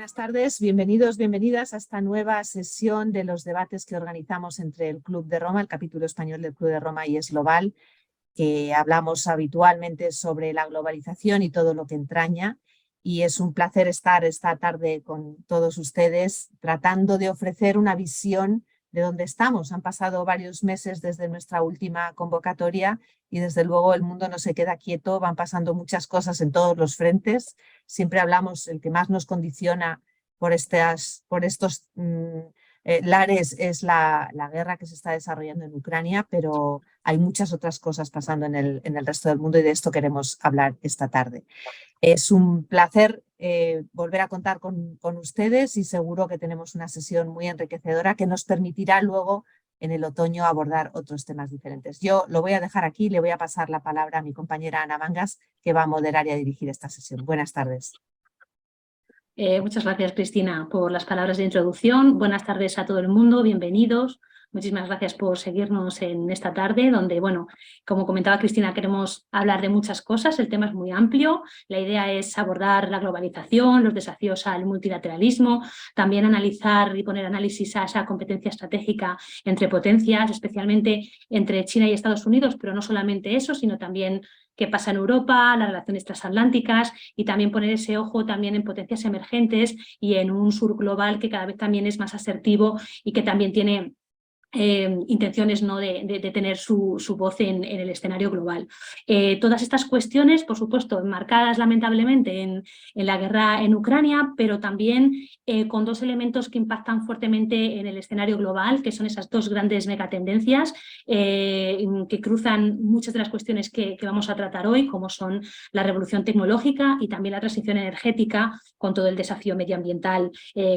Buenas tardes, bienvenidos, bienvenidas a esta nueva sesión de los debates que organizamos entre el Club de Roma, el capítulo español del Club de Roma y Es Global, que hablamos habitualmente sobre la globalización y todo lo que entraña. Y es un placer estar esta tarde con todos ustedes tratando de ofrecer una visión de dónde estamos. Han pasado varios meses desde nuestra última convocatoria y desde luego el mundo no se queda quieto, van pasando muchas cosas en todos los frentes. Siempre hablamos, el que más nos condiciona por estos lares es la guerra que se está desarrollando en Ucrania, pero hay muchas otras cosas pasando en el resto del mundo y de esto queremos hablar esta tarde. Es un placer volver a contar con ustedes y seguro que tenemos una sesión muy enriquecedora que nos permitirá luego en el otoño abordar otros temas diferentes. Yo lo voy a dejar aquí, le voy a pasar la palabra a mi compañera Ana Mangas, que va a moderar y a dirigir esta sesión. Buenas tardes. Muchas gracias, Cristina, por las palabras de introducción. Buenas tardes a todo el mundo, bienvenidos. Muchísimas gracias por seguirnos en esta tarde, donde, bueno, como comentaba Cristina, queremos hablar de muchas cosas. El tema es muy amplio. La idea es abordar la globalización, los desafíos al multilateralismo, también analizar y poner análisis a esa competencia estratégica entre potencias, especialmente entre China y Estados Unidos, pero no solamente eso, sino también qué pasa en Europa, las relaciones transatlánticas y también poner ese ojo también en potencias emergentes y en un sur global que cada vez también es más asertivo y que también tiene intenciones, ¿no?, de tener su voz en el escenario global. Todas estas cuestiones, por supuesto, enmarcadas lamentablemente en la guerra en Ucrania, pero también con dos elementos que impactan fuertemente en el escenario global, que son esas dos grandes megatendencias que cruzan muchas de las cuestiones que vamos a tratar hoy, como son la revolución tecnológica y también la transición energética con todo el desafío medioambiental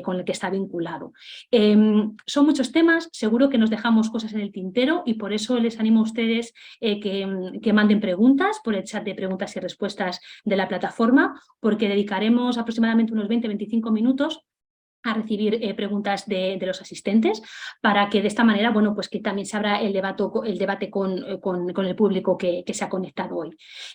con el que está vinculado. Son muchos temas, seguro que nos dejamos cosas en el tintero y por eso les animo a ustedes que manden preguntas por el chat de preguntas y respuestas de la plataforma, porque dedicaremos aproximadamente unos 20-25 minutos a recibir preguntas de los asistentes para que de esta manera, bueno, pues que también se abra el debate con el público que se ha conectado hoy.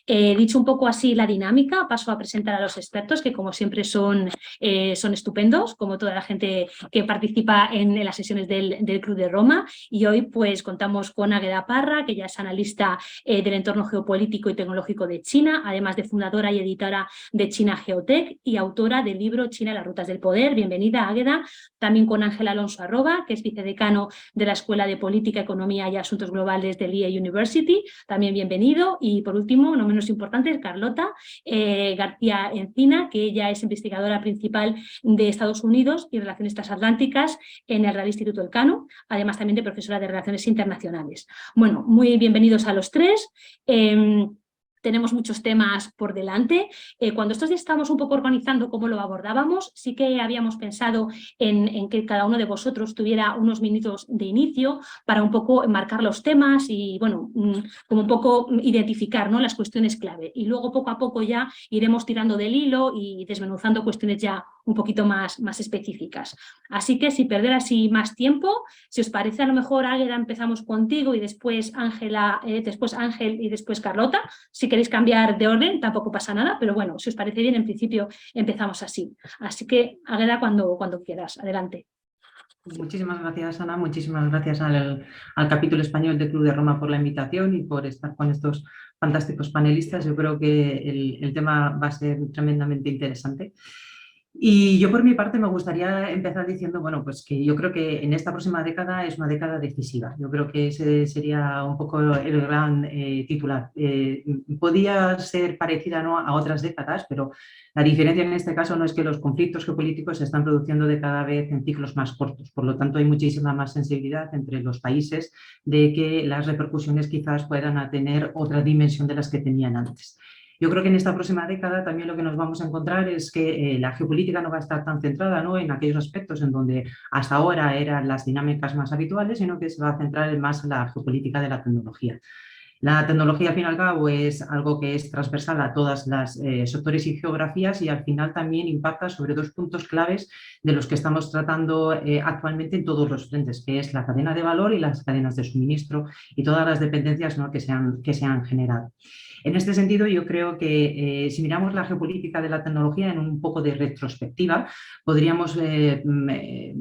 Dicho un poco así la dinámica, paso a presentar a los expertos que como siempre son estupendos, como toda la gente que participa en las sesiones del Club de Roma, y hoy pues contamos con Águeda Parra, que ya es analista del entorno geopolítico y tecnológico de China, además de fundadora y editora de China Geotech y autora del libro China, las rutas del poder. Bienvenida, Águeda. También con Ángel Alonso Arroba, que es vicedecano de la Escuela de Política, Economía y Asuntos Globales del IE University. También bienvenido. Y por último, no menos importante, Carlota García Encina, que ella es investigadora principal de Estados Unidos y Relaciones Transatlánticas en el Real Instituto Elcano, además también de profesora de Relaciones Internacionales. Bueno, muy bienvenidos a los tres. Tenemos muchos temas por delante. Cuando estos días estábamos un poco organizando cómo lo abordábamos, sí que habíamos pensado en que cada uno de vosotros tuviera unos minutos de inicio para un poco enmarcar los temas y, bueno, como un poco identificar, ¿no?, las cuestiones clave. Y luego poco a poco ya iremos tirando del hilo y desmenuzando cuestiones ya un poquito más específicas. Así que sin perder así más tiempo, si os parece, a lo mejor, Águeda, empezamos contigo y después Ángela, después Ángel y después Carlota. Si queréis cambiar de orden, tampoco pasa nada, pero bueno, si os parece bien, en principio empezamos así. Así que, Águeda, cuando quieras, adelante. Muchísimas gracias, Ana. Muchísimas gracias al capítulo español del Club de Roma por la invitación y por estar con estos fantásticos panelistas. Yo creo que el tema va a ser tremendamente interesante. Y yo por mi parte me gustaría empezar diciendo, bueno, pues que yo creo que en esta próxima década es una década decisiva. Yo creo que ese sería un poco el gran titular. Podía ser parecida, ¿no?, a otras décadas, pero la diferencia en este caso no es que los conflictos geopolíticos se están produciendo de cada vez en ciclos más cortos. Por lo tanto, hay muchísima más sensibilidad entre los países de que las repercusiones quizás puedan tener otra dimensión de las que tenían antes. Yo creo que en esta próxima década también lo que nos vamos a encontrar es que la geopolítica no va a estar tan centrada, ¿no?, en aquellos aspectos en donde hasta ahora eran las dinámicas más habituales, sino que se va a centrar más en la geopolítica de la tecnología. La tecnología, al fin y al cabo, es algo que es transversal a todas las sectores y geografías y al final también impacta sobre dos puntos claves de los que estamos tratando actualmente en todos los frentes, que es la cadena de valor y las cadenas de suministro y todas las dependencias, ¿no?, que se han generado. En este sentido, yo creo que si miramos la geopolítica de la tecnología en un poco de retrospectiva, podríamos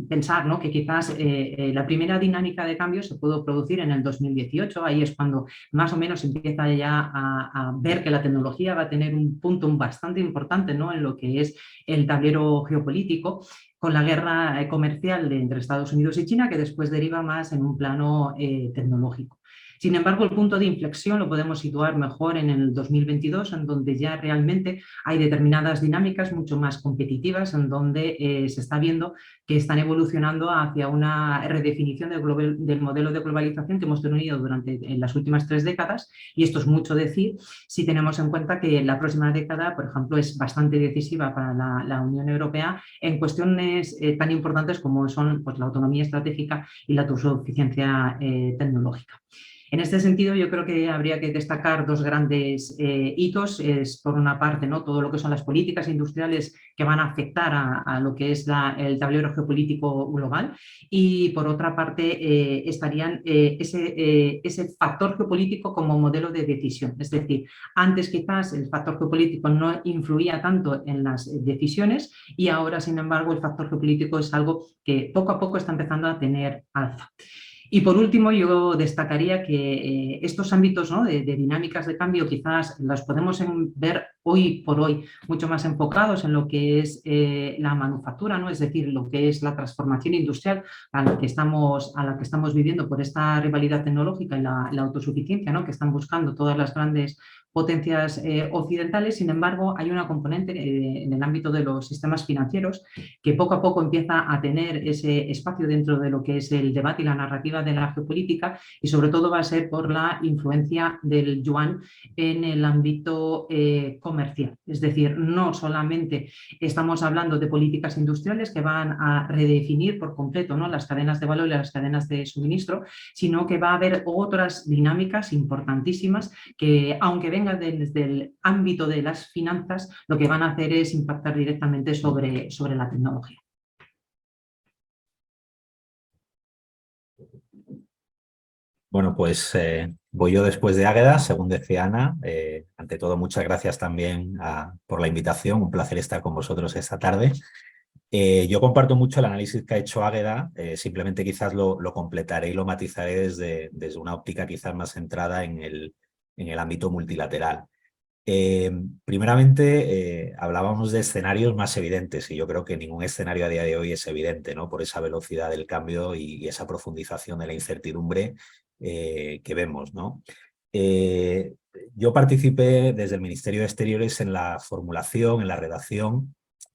pensar, ¿no?, que quizás la primera dinámica de cambio se pudo producir en el 2018. Ahí es cuando más o menos empieza ya a ver que la tecnología va a tener un punto bastante importante, ¿no?, en lo que es el tablero geopolítico, con la guerra comercial entre Estados Unidos y China, que después deriva más en un plano tecnológico. Sin embargo, el punto de inflexión lo podemos situar mejor en el 2022, en donde ya realmente hay determinadas dinámicas mucho más competitivas, en donde se está viendo que están evolucionando hacia una redefinición del modelo de globalización que hemos tenido durante las últimas 3 décadas, y esto es mucho decir si tenemos en cuenta que la próxima década, por ejemplo, es bastante decisiva para la Unión Europea en cuestiones tan importantes como son, pues, la autonomía estratégica y la autosuficiencia tecnológica. En este sentido, yo creo que habría que destacar dos grandes hitos. Es, por una parte, ¿no?, todo lo que son las políticas industriales que van a afectar a lo que es el tablero geopolítico global, y por otra parte estarían ese factor geopolítico como modelo de decisión. Es decir, antes quizás el factor geopolítico no influía tanto en las decisiones y ahora, sin embargo, el factor geopolítico es algo que poco a poco está empezando a tener alza. Y por último, yo destacaría que estos ámbitos, ¿no?, de dinámicas de cambio quizás los podemos ver hoy por hoy mucho más enfocados en lo que es la manufactura, ¿no?, es decir, lo que es la transformación industrial a la que estamos viviendo por esta rivalidad tecnológica y la autosuficiencia, ¿no?, que están buscando todas las grandes potencias occidentales. Sin embargo, hay una componente en el ámbito de los sistemas financieros que poco a poco empieza a tener ese espacio dentro de lo que es el debate y la narrativa de la geopolítica, y sobre todo va a ser por la influencia del yuan en el ámbito comercial. Es decir, no solamente estamos hablando de políticas industriales que van a redefinir por completo, ¿no?, las cadenas de valor y las cadenas de suministro, sino que va a haber otras dinámicas importantísimas que, aunque vengan desde el ámbito de las finanzas, lo que van a hacer es impactar directamente sobre la tecnología. Bueno, pues voy yo después de Águeda, según decía Ana. Ante todo, muchas gracias también por la invitación. Un placer estar con vosotros esta tarde. Yo comparto mucho el análisis que ha hecho Águeda, simplemente quizás lo completaré y lo matizaré desde una óptica quizás más centrada en el ámbito multilateral. Primeramente, hablábamos de escenarios más evidentes, y yo creo que ningún escenario a día de hoy es evidente, ¿no?, por esa velocidad del cambio y esa profundización de la incertidumbre que vemos, ¿no? Yo participé desde el Ministerio de Exteriores en la formulación, en la redacción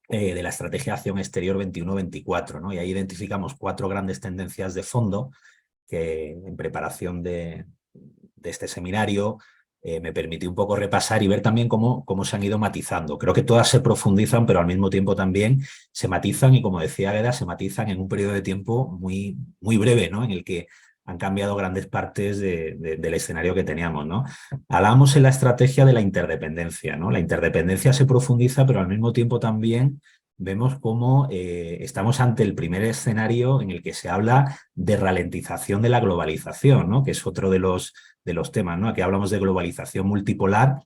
de la Estrategia de Acción Exterior 21-24, ¿no? Y ahí identificamos 4 grandes tendencias de fondo que, en preparación de este seminario, me permití un poco repasar y ver también cómo se han ido matizando. Creo que todas se profundizan, pero al mismo tiempo también se matizan, y como decía Águeda, se matizan en un periodo de tiempo muy, muy breve, ¿no?, en el que han cambiado grandes partes del escenario que teníamos, ¿no? Hablamos en la estrategia de la interdependencia, ¿no? La interdependencia se profundiza, pero al mismo tiempo también vemos cómo estamos ante el primer escenario en el que se habla de ralentización de la globalización, ¿no?, que es otro de los temas, ¿no? Aquí hablamos de globalización multipolar,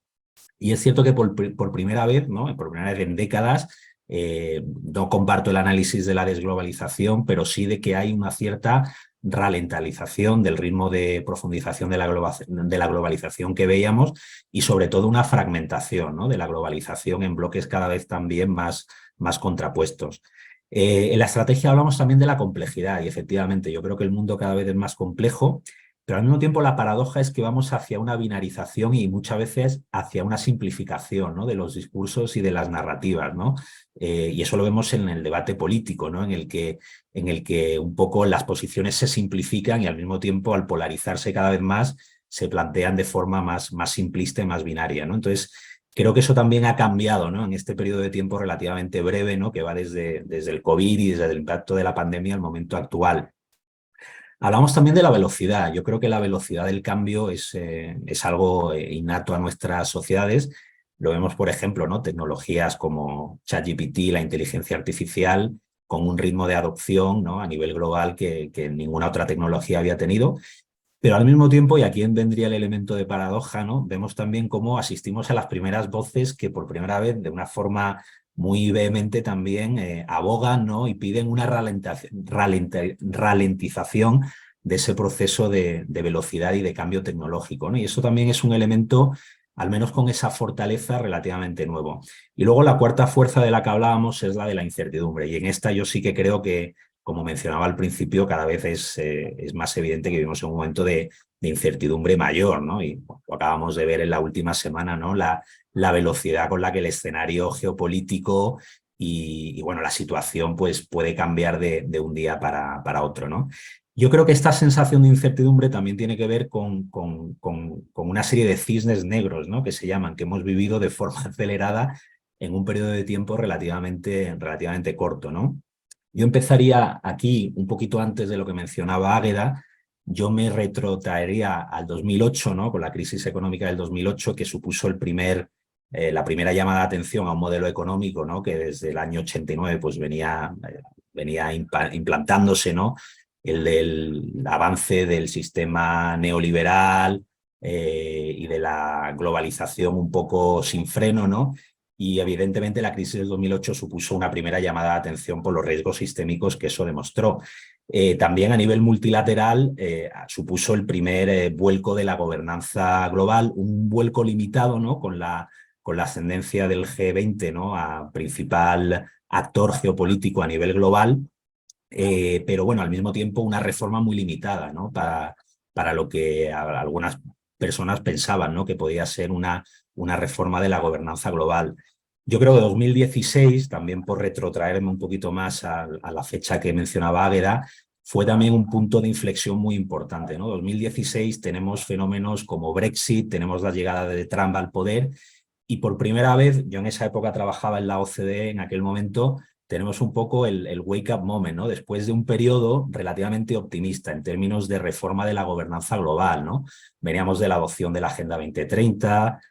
y es cierto que por primera vez, ¿no?, por primera vez en décadas, no comparto el análisis de la desglobalización, pero sí de que hay una cierta ralentización del ritmo de profundización de la globalización que veíamos, y sobre todo una fragmentación, ¿no?, de la globalización en bloques cada vez también más contrapuestos. En la estrategia hablamos también de la complejidad, y efectivamente yo creo que el mundo cada vez es más complejo, pero al mismo tiempo la paradoja es que vamos hacia una binarización y muchas veces hacia una simplificación, ¿no?, de los discursos y de las narrativas, ¿no? Y eso lo vemos en el debate político, ¿no?, en el que un poco las posiciones se simplifican y al mismo tiempo, al polarizarse cada vez más, se plantean de forma más simplista y más binaria, ¿no? Entonces, creo que eso también ha cambiado, ¿no?, en este periodo de tiempo relativamente breve, ¿no?, que va desde el COVID y desde el impacto de la pandemia al momento actual. Hablamos también de la velocidad. Yo creo que la velocidad del cambio es algo innato a nuestras sociedades. Lo vemos, por ejemplo, ¿no? Tecnologías como ChatGPT, la inteligencia artificial, con un ritmo de adopción, ¿no? A nivel global que ninguna otra tecnología había tenido. Pero al mismo tiempo, y aquí vendría el elemento de paradoja, ¿no? Vemos también cómo asistimos a las primeras voces que por primera vez, de una forma muy vehemente también, abogan, ¿no? Y piden una ralentización de ese proceso de velocidad y de cambio tecnológico, ¿no? Y eso también es un elemento, al menos con esa fortaleza, relativamente nuevo. Y luego la cuarta fuerza de la que hablábamos es la de la incertidumbre. Y en esta yo sí que creo que, como mencionaba al principio, cada vez es más evidente que vivimos en un momento de incertidumbre mayor, ¿no? Y lo acabamos de ver en la última semana, ¿no? La velocidad con la que el escenario geopolítico y bueno, la situación pues, puede cambiar de un día para otro, ¿no? Yo creo que esta sensación de incertidumbre también tiene que ver con una serie de cisnes negros, ¿no? Que se llaman, que hemos vivido de forma acelerada en un periodo de tiempo relativamente corto, ¿no? Yo empezaría aquí, un poquito antes de lo que mencionaba Águeda. Yo me retrotraería al 2008, ¿no? Con la crisis económica del 2008, que supuso la primera llamada de atención a un modelo económico, ¿no? Que desde el año 89 pues, venía implantándose, ¿no? El del avance del sistema neoliberal y de la globalización un poco sin freno, ¿no? Y evidentemente la crisis del 2008 supuso una primera llamada de atención por los riesgos sistémicos que eso demostró. También a nivel multilateral supuso el primer vuelco de la gobernanza global, un vuelco limitado, ¿no? con la ascendencia del G20, ¿no? A principal actor geopolítico a nivel global, pero bueno, al mismo tiempo una reforma muy limitada, ¿no? Para lo que algunas personas pensaban, ¿no? Que podía ser una reforma de la gobernanza global. Yo creo que 2016, también por retrotraerme un poquito más a la fecha que mencionaba Águeda, fue también un punto de inflexión muy importante, ¿no? 2016 tenemos fenómenos como Brexit, tenemos la llegada de Trump al poder y por primera vez, yo en esa época trabajaba en la OCDE, en aquel momento, tenemos un poco el wake-up moment, ¿no? Después de un periodo relativamente optimista en términos de reforma de la gobernanza global, ¿no? Veníamos de la adopción de la Agenda 2030,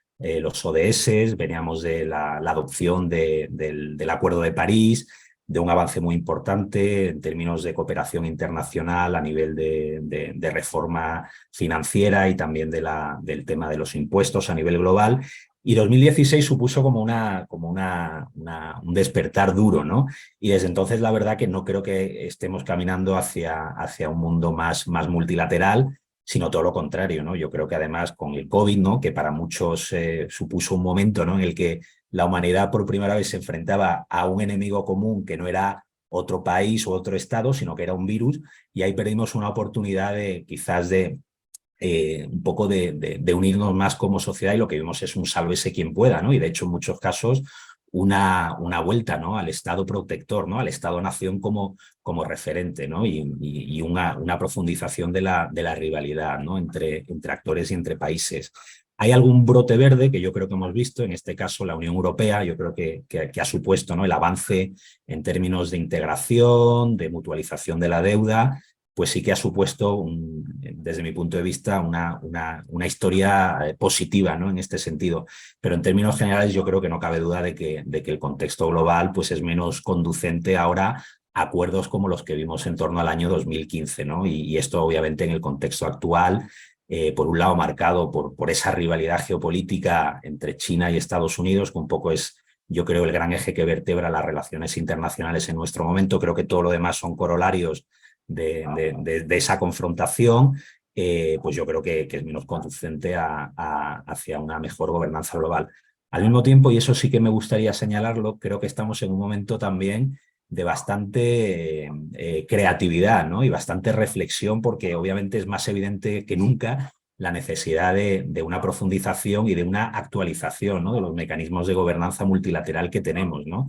los ODS, veníamos de la adopción del Acuerdo de París, de un avance muy importante en términos de cooperación internacional a nivel de reforma financiera y también del tema de los impuestos a nivel global. Y 2016 supuso como un despertar duro, ¿no? Y desde entonces la verdad que no creo que estemos caminando hacia un mundo más multilateral, sino todo lo contrario, ¿no? Yo creo que además con el COVID, ¿no? Que para muchos supuso un momento, ¿no? En el que la humanidad por primera vez se enfrentaba a un enemigo común que no era otro país o otro estado, sino que era un virus, y ahí perdimos una oportunidad quizás de un poco de unirnos más como sociedad, y lo que vemos es un sálvese quien pueda, ¿no? Y de hecho en muchos casos una vuelta, ¿no? Al Estado protector, ¿no? Al Estado-nación como referente, ¿no? Y una profundización de la rivalidad, ¿no? entre actores y entre países. Hay algún brote verde que yo creo que hemos visto, en este caso la Unión Europea, yo creo que ha supuesto, ¿no? El avance en términos de integración, de mutualización de la deuda, pues sí que ha supuesto, desde mi punto de vista, una historia positiva, ¿no? En este sentido. Pero en términos generales yo creo que no cabe duda de que el contexto global pues, es menos conducente ahora a acuerdos como los que vimos en torno al año 2015, ¿no? Y esto obviamente en el contexto actual, por un lado marcado por esa rivalidad geopolítica entre China y Estados Unidos, que un poco es, yo creo, el gran eje que vertebra las relaciones internacionales en nuestro momento. Creo que todo lo demás son corolarios de esa confrontación, pues yo creo que es menos conducente hacia una mejor gobernanza global. Al mismo tiempo, y eso sí que me gustaría señalarlo, creo que estamos en un momento también de bastante creatividad, ¿no? Y bastante reflexión, porque obviamente es más evidente que nunca la necesidad de una profundización y de una actualización, ¿no? De los mecanismos de gobernanza multilateral que tenemos, ¿no?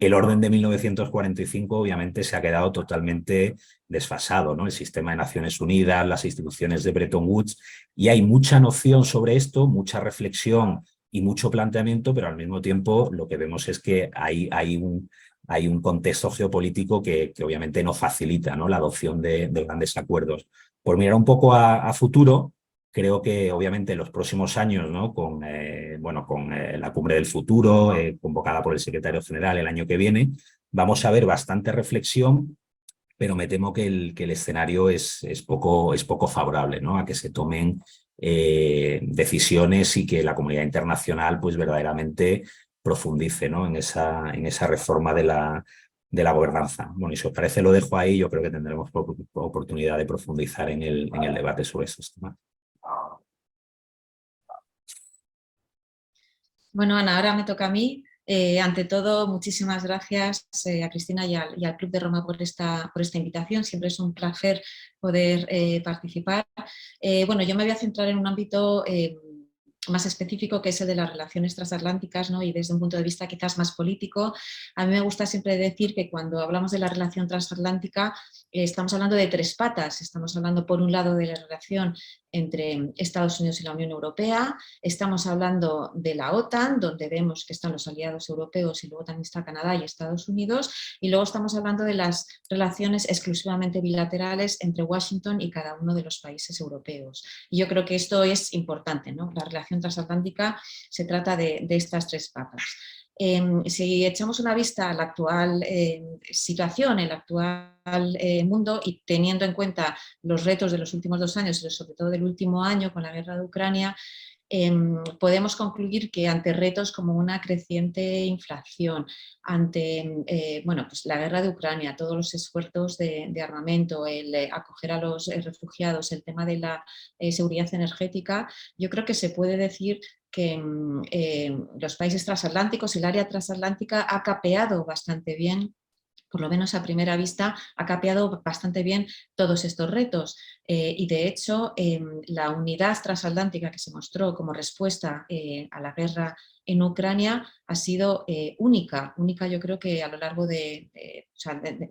El orden de 1945 obviamente se ha quedado totalmente desfasado, ¿no? El sistema de Naciones Unidas, las instituciones de Bretton Woods, y hay mucha noción sobre esto, mucha reflexión y mucho planteamiento, pero al mismo tiempo lo que vemos es que hay hay un contexto geopolítico que obviamente no facilita, ¿no?, la adopción de grandes acuerdos. Por mirar un poco a futuro, creo que obviamente en los próximos años, ¿no?, con la Cumbre del Futuro, convocada por el secretario general el año que viene, vamos a ver bastante reflexión, pero me temo que el escenario es poco favorable, ¿no?, a que se tomen decisiones y que la comunidad internacional pues verdaderamente profundice, ¿no?, en esa reforma de la gobernanza. Bueno, y si os parece lo dejo ahí, yo creo que tendremos oportunidad de profundizar en el debate sobre esos temas. Bueno, Ana, ahora me toca a mí. Ante todo, muchísimas gracias a Cristina y al Club de Roma por esta invitación. Siempre es un placer poder participar. Bueno, yo me voy a centrar en un ámbito más específico, que es el de las relaciones transatlánticas, ¿no? Y desde un punto de vista quizás más político. A mí me gusta siempre decir que cuando hablamos de la relación transatlántica estamos hablando de tres patas. Estamos hablando, por un lado, de la relación entre Estados Unidos y la Unión Europea, estamos hablando de la OTAN, donde vemos que están los aliados europeos y luego también está Canadá y Estados Unidos, y luego estamos hablando de las relaciones exclusivamente bilaterales entre Washington y cada uno de los países europeos. Y yo creo que esto es importante, ¿no? La relación transatlántica se trata de estas tres patas. Si echamos una vista a la actual situación, el actual mundo, y teniendo en cuenta los retos de los últimos 2 años, sobre todo del último año con la guerra de Ucrania, podemos concluir que ante retos como una creciente inflación, ante pues la guerra de Ucrania, todos los esfuerzos de armamento, el acoger a los refugiados, el tema de la seguridad energética, yo creo que se puede decir que los países transatlánticos, el área transatlántica ha capeado bastante bien, por lo menos a primera vista, ha capeado bastante bien todos estos retos. Y de hecho, la unidad transatlántica que se mostró como respuesta a la guerra en Ucrania ha sido única. Yo creo que a lo largo de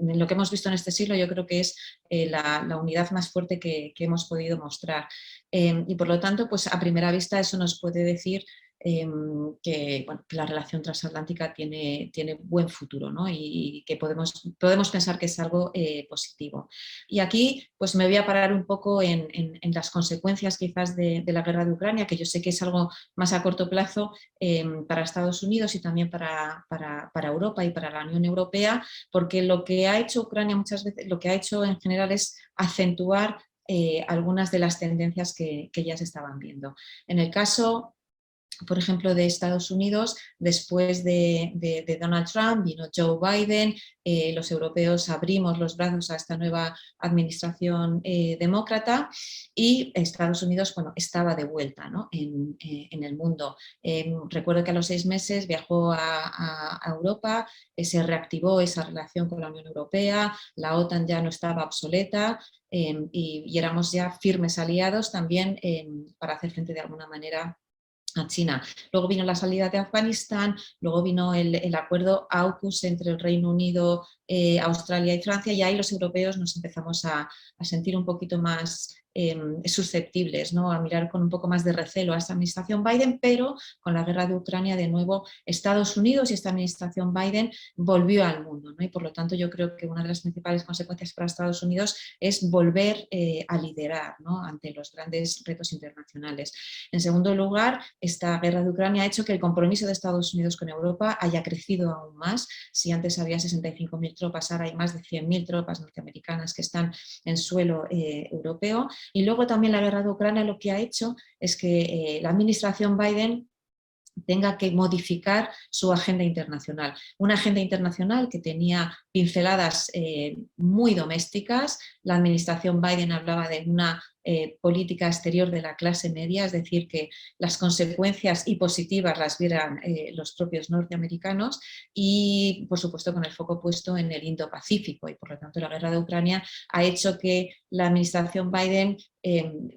lo que hemos visto en este siglo, yo creo que es la unidad más fuerte que hemos podido mostrar. Y por lo tanto, pues a primera vista eso nos puede decir que la relación transatlántica tiene buen futuro, ¿no? Y que podemos pensar que es algo positivo. Y aquí pues me voy a parar un poco en las consecuencias quizás de la guerra de Ucrania, que yo sé que es algo más a corto plazo para Estados Unidos y también para Europa y para la Unión Europea, porque lo que ha hecho Ucrania muchas veces, lo que ha hecho en general es acentuar algunas de las tendencias que ya se estaban viendo. En el caso, por ejemplo, de Estados Unidos, después de Donald Trump vino Joe Biden, los europeos abrimos los brazos a esta nueva administración demócrata, y Estados Unidos estaba de vuelta, ¿no?, en el mundo. Recuerdo que a los 6 meses viajó a Europa, se reactivó esa relación con la Unión Europea, la OTAN ya no estaba obsoleta, y éramos ya firmes aliados también para hacer frente de alguna manera a China. Luego vino la salida de Afganistán, luego vino el acuerdo AUKUS entre el Reino Unido, Australia y Francia, y ahí los europeos nos empezamos a sentir un poquito más susceptibles, ¿no?, a mirar con un poco más de recelo a esta administración Biden, pero con la guerra de Ucrania de nuevo Estados Unidos y esta administración Biden volvió al mundo, ¿no? Y por lo tanto yo creo que una de las principales consecuencias para Estados Unidos es volver a liderar, ¿no?, ante los grandes retos internacionales. En segundo lugar, esta guerra de Ucrania ha hecho que el compromiso de Estados Unidos con Europa haya crecido aún más. Si antes había 65.000 tropas, ahora hay más de 100.000 tropas norteamericanas que están en suelo europeo. Y luego también la guerra de Ucrania lo que ha hecho es que la administración Biden tenga que modificar su agenda internacional. Una agenda internacional que tenía pinceladas muy domésticas. La administración Biden hablaba de una política exterior de la clase media, es decir, que las consecuencias y positivas las vieran los propios norteamericanos, y por supuesto con el foco puesto en el Indo-Pacífico, y por lo tanto la guerra de Ucrania ha hecho que la administración Biden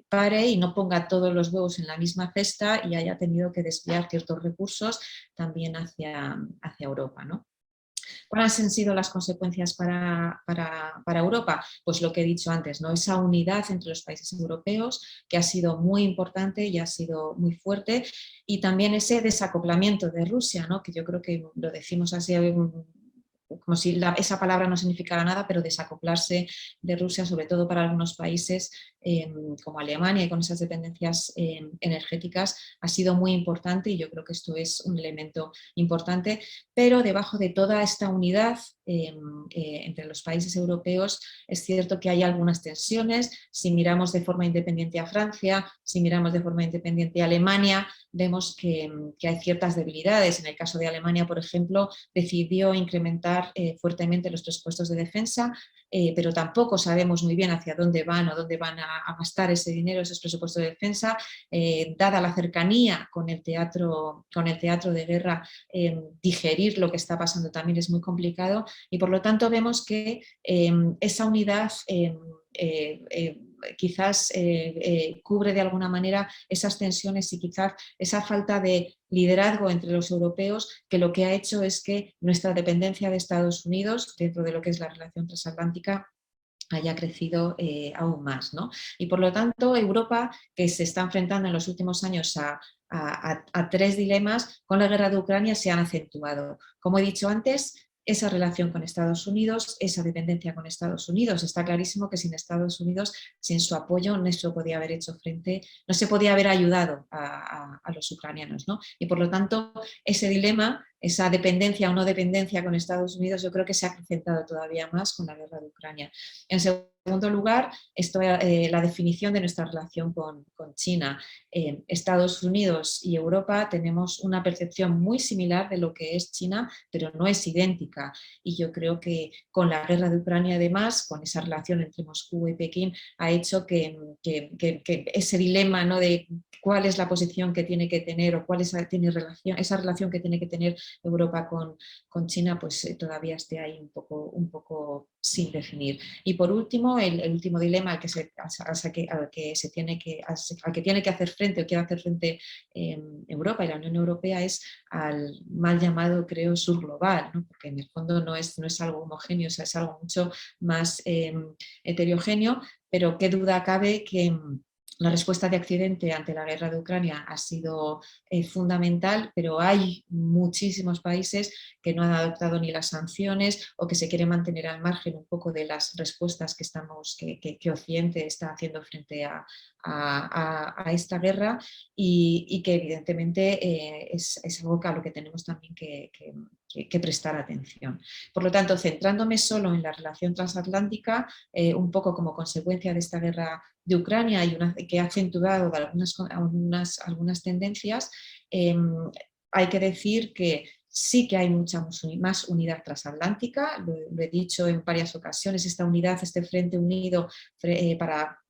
pare y no ponga todos los huevos en la misma cesta y haya tenido que desviar ciertos recursos también hacia Europa, ¿no? ¿Cuáles han sido las consecuencias para Europa? Pues lo que he dicho antes, ¿no?, esa unidad entre los países europeos que ha sido muy importante y ha sido muy fuerte, y también ese desacoplamiento de Rusia, ¿no?, que yo creo que lo decimos así como si esa palabra no significara nada, pero desacoplarse de Rusia, sobre todo para algunos países como Alemania y con esas dependencias energéticas, ha sido muy importante y yo creo que esto es un elemento importante, pero debajo de toda esta unidad entre los países europeos es cierto que hay algunas tensiones. Si miramos de forma independiente a Francia, si miramos de forma independiente a Alemania, vemos que hay ciertas debilidades. En el caso de Alemania, por ejemplo, decidió incrementar fuertemente los presupuestos de defensa, pero tampoco sabemos muy bien hacia dónde van o dónde van a gastar ese dinero, esos presupuestos de defensa, dada la cercanía con el teatro de guerra, digerir lo que está pasando también es muy complicado y por lo tanto vemos que esa unidad quizás cubre de alguna manera esas tensiones y quizás esa falta de liderazgo entre los europeos, que lo que ha hecho es que nuestra dependencia de Estados Unidos dentro de lo que es la relación transatlántica haya crecido aún más, ¿no? Y por lo tanto Europa, que se está enfrentando en los últimos años a tres dilemas, con la guerra de Ucrania se han acentuado. Como he dicho antes, esa relación con Estados Unidos, esa dependencia con Estados Unidos. Está clarísimo que sin Estados Unidos, sin su apoyo, no se podía haber hecho frente, no se podía haber ayudado a los ucranianos, ¿no? Y por lo tanto, ese dilema, esa dependencia o no dependencia con Estados Unidos, yo creo que se ha acrecentado todavía más con la guerra de Ucrania. En segundo lugar, la definición de nuestra relación con China. Estados Unidos y Europa tenemos una percepción muy similar de lo que es China, pero no es idéntica. Y yo creo que con la guerra de Ucrania, además, con esa relación entre Moscú y Pekín, ha hecho que ese dilema, ¿no?, de cuál es la posición que tiene que tener o cuál es esa relación que tiene que tener Europa con China, pues todavía esté ahí un poco sin definir. Y por último, el último dilema al que tiene que hacer frente o quiere hacer frente Europa y la Unión Europea es al mal llamado, creo, sur global, ¿no? Porque en el fondo no es algo homogéneo, o sea, es algo mucho más heterogéneo, pero qué duda cabe que la respuesta de Occidente ante la guerra de Ucrania ha sido fundamental, pero hay muchísimos países que no han adoptado ni las sanciones o que se quieren mantener al margen un poco de las respuestas que Occidente está haciendo frente a esta guerra y que evidentemente es algo a lo que tenemos también que prestar atención. Por lo tanto, centrándome solo en la relación transatlántica, un poco como consecuencia de esta guerra de Ucrania y que ha acentuado algunas tendencias, hay que decir que sí que hay mucha más unidad transatlántica, lo he dicho en varias ocasiones, esta unidad, este frente unido para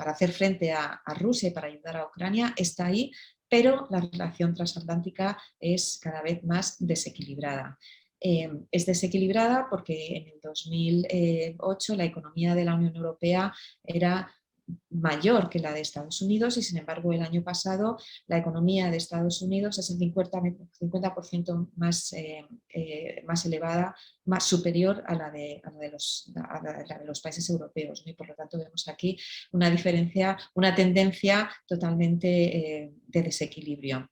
hacer frente a Rusia y para ayudar a Ucrania está ahí, pero la relación transatlántica es cada vez más desequilibrada. Es desequilibrada porque en el 2008 la economía de la Unión Europea era mayor que la de Estados Unidos y sin embargo el año pasado la economía de Estados Unidos es el 50% más elevada, más superior a la de los países europeos, ¿no? Y por lo tanto vemos aquí una diferencia, una tendencia totalmente de desequilibrio.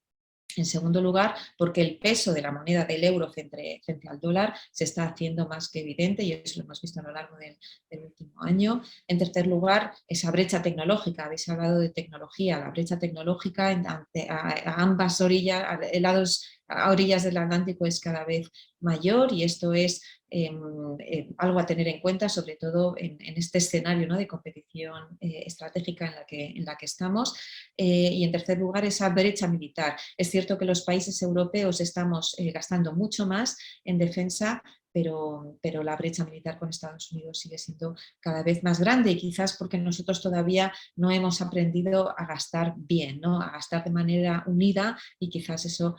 En segundo lugar, porque el peso de la moneda del euro frente al dólar se está haciendo más que evidente y eso lo hemos visto a lo largo del último año. En tercer lugar, esa brecha tecnológica, habéis hablado de tecnología, la brecha tecnológica a ambas orillas, a orillas del Atlántico es cada vez mayor y esto es algo a tener en cuenta, sobre todo en este escenario, ¿no?, de competición estratégica en la que estamos. Y en tercer lugar, esa brecha militar. Es cierto que los países europeos estamos gastando mucho más en defensa, pero la brecha militar con Estados Unidos sigue siendo cada vez más grande y quizás porque nosotros todavía no hemos aprendido a gastar bien, ¿no?, a gastar de manera unida y quizás eso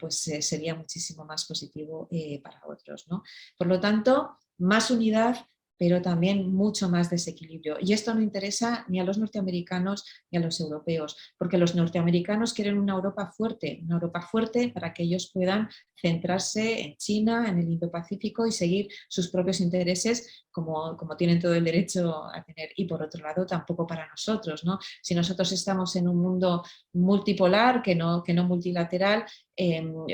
sería muchísimo más positivo para otros, ¿no? Por lo tanto, más unidad, pero también mucho más desequilibrio. Y esto no interesa ni a los norteamericanos ni a los europeos, porque los norteamericanos quieren una Europa fuerte para que ellos puedan centrarse en China, en el Indo-Pacífico y seguir sus propios intereses como tienen todo el derecho a tener. Y por otro lado, tampoco para nosotros, ¿no? Si nosotros estamos en un mundo multipolar, que no multilateral,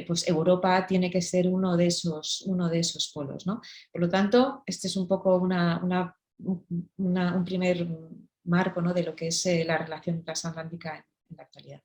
pues Europa tiene que ser uno de esos polos, ¿no? Por lo tanto, este es un poco un primer marco, ¿no?, de lo que es la relación transatlántica en la actualidad.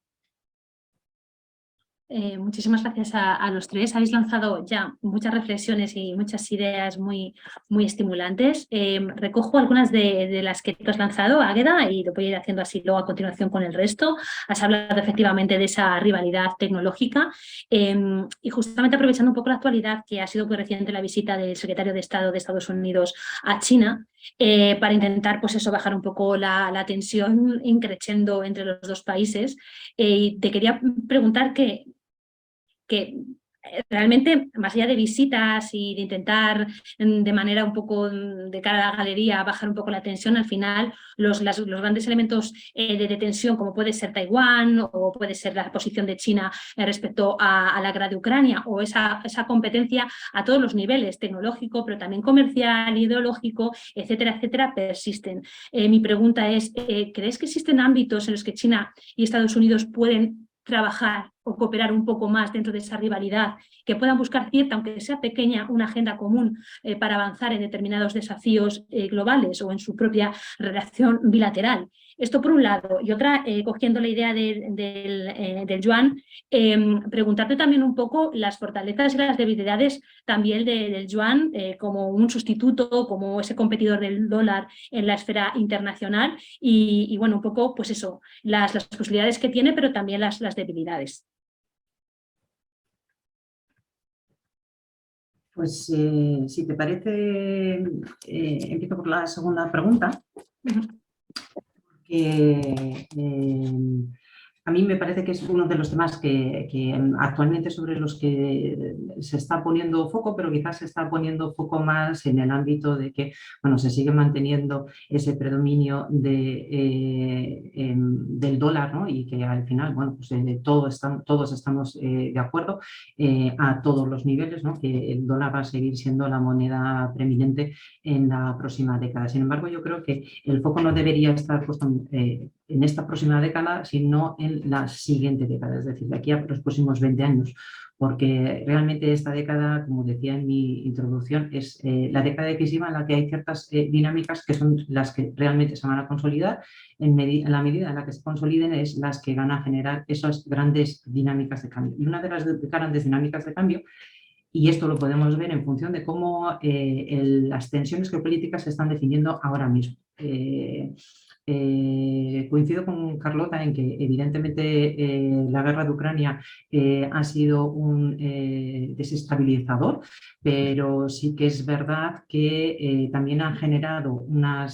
Muchísimas gracias a los tres. Habéis lanzado ya muchas reflexiones y muchas ideas muy estimulantes. Recojo algunas de las que tú has lanzado, Águeda, y lo voy a ir haciendo así luego a continuación con el resto. Has hablado efectivamente de esa rivalidad tecnológica y justamente aprovechando un poco la actualidad, que ha sido muy reciente la visita del secretario de Estado de Estados Unidos a China, para intentar pues eso, bajar un poco la tensión increciendo entre los dos países. Te quería preguntar que realmente, más allá de visitas y de intentar de manera un poco de cara a la galería bajar un poco la tensión, al final los grandes elementos de tensión, como puede ser Taiwán o puede ser la posición de China respecto a la guerra de Ucrania, o esa competencia a todos los niveles, tecnológico, pero también comercial, ideológico, etcétera, etcétera, persisten. Mi pregunta es, ¿crees que existen ámbitos en los que China y Estados Unidos pueden trabajar o cooperar un poco más dentro de esa rivalidad, que puedan buscar cierta, aunque sea pequeña, una agenda común para avanzar en determinados desafíos globales o en su propia relación bilateral? Esto por un lado. Y otra, cogiendo la idea del yuan, preguntarte también un poco las fortalezas y las debilidades también del yuan como un sustituto, como ese competidor del dólar en la esfera internacional y bueno, un poco pues eso, las posibilidades que tiene, pero también las debilidades. Pues si te parece, empiezo por la segunda pregunta. A mí me parece que es uno de los temas que actualmente sobre los que se está poniendo foco, pero quizás se está poniendo foco más en el ámbito de que bueno, se sigue manteniendo ese predominio del dólar, ¿no? Y que al final bueno, pues, todos estamos de acuerdo a todos los niveles, ¿no? Que el dólar va a seguir siendo la moneda preeminente en la próxima década. Sin embargo, yo creo que el foco no debería estar puesto en esta próxima década, sino en la siguiente década, es decir, de aquí a los próximos 20 años, porque realmente esta década, como decía en mi introducción, es la década decisiva en la que hay ciertas dinámicas que son las que realmente se van a consolidar. En la medida en la que se consoliden es las que van a generar esas grandes dinámicas de cambio. Y una de las grandes dinámicas de cambio, y esto lo podemos ver en función de cómo las tensiones geopolíticas se están definiendo ahora mismo. Coincido con Carlota en que evidentemente la guerra de Ucrania ha sido un desestabilizador, pero sí que es verdad que también ha generado una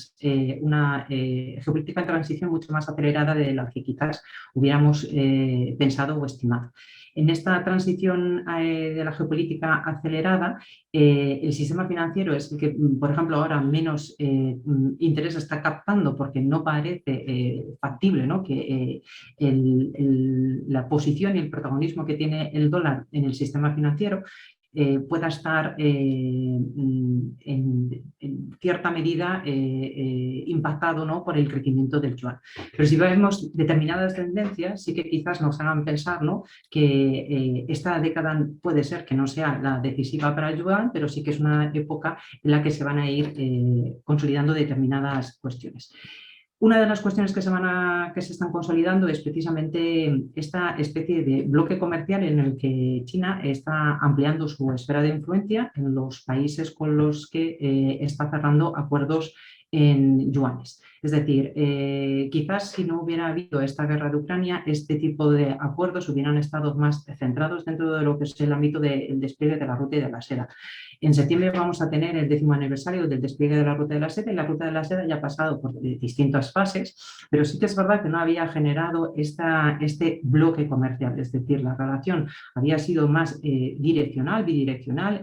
geopolítica en transición mucho más acelerada de la que quizás hubiéramos pensado o estimado. En esta transición de la geopolítica acelerada, el sistema financiero es el que, por ejemplo, ahora menos interés está captando porque no parece factible, ¿no? Que la posición y el protagonismo que tiene el dólar en el sistema financiero pueda estar en cierta medida impactado, ¿no? Por el crecimiento del yuan. Pero si vemos determinadas tendencias, sí que quizás nos hagan pensar, ¿no? Que esta década puede ser que no sea la decisiva para el yuan, pero sí que es una época en la que se van a ir consolidando determinadas cuestiones. Una de las cuestiones que se están consolidando es precisamente esta especie de bloque comercial en el que China está ampliando su esfera de influencia en los países con los que está cerrando acuerdos en yuanes. Es decir, quizás si no hubiera habido esta guerra de Ucrania, este tipo de acuerdos hubieran estado más centrados dentro de lo que es el ámbito del despliegue de la ruta y de la seda. En septiembre vamos a tener el 10º aniversario del despliegue de la ruta de la seda y la ruta de la seda ya ha pasado por distintas fases, pero sí que es verdad que no había generado este bloque comercial, es decir, la relación había sido más bidireccional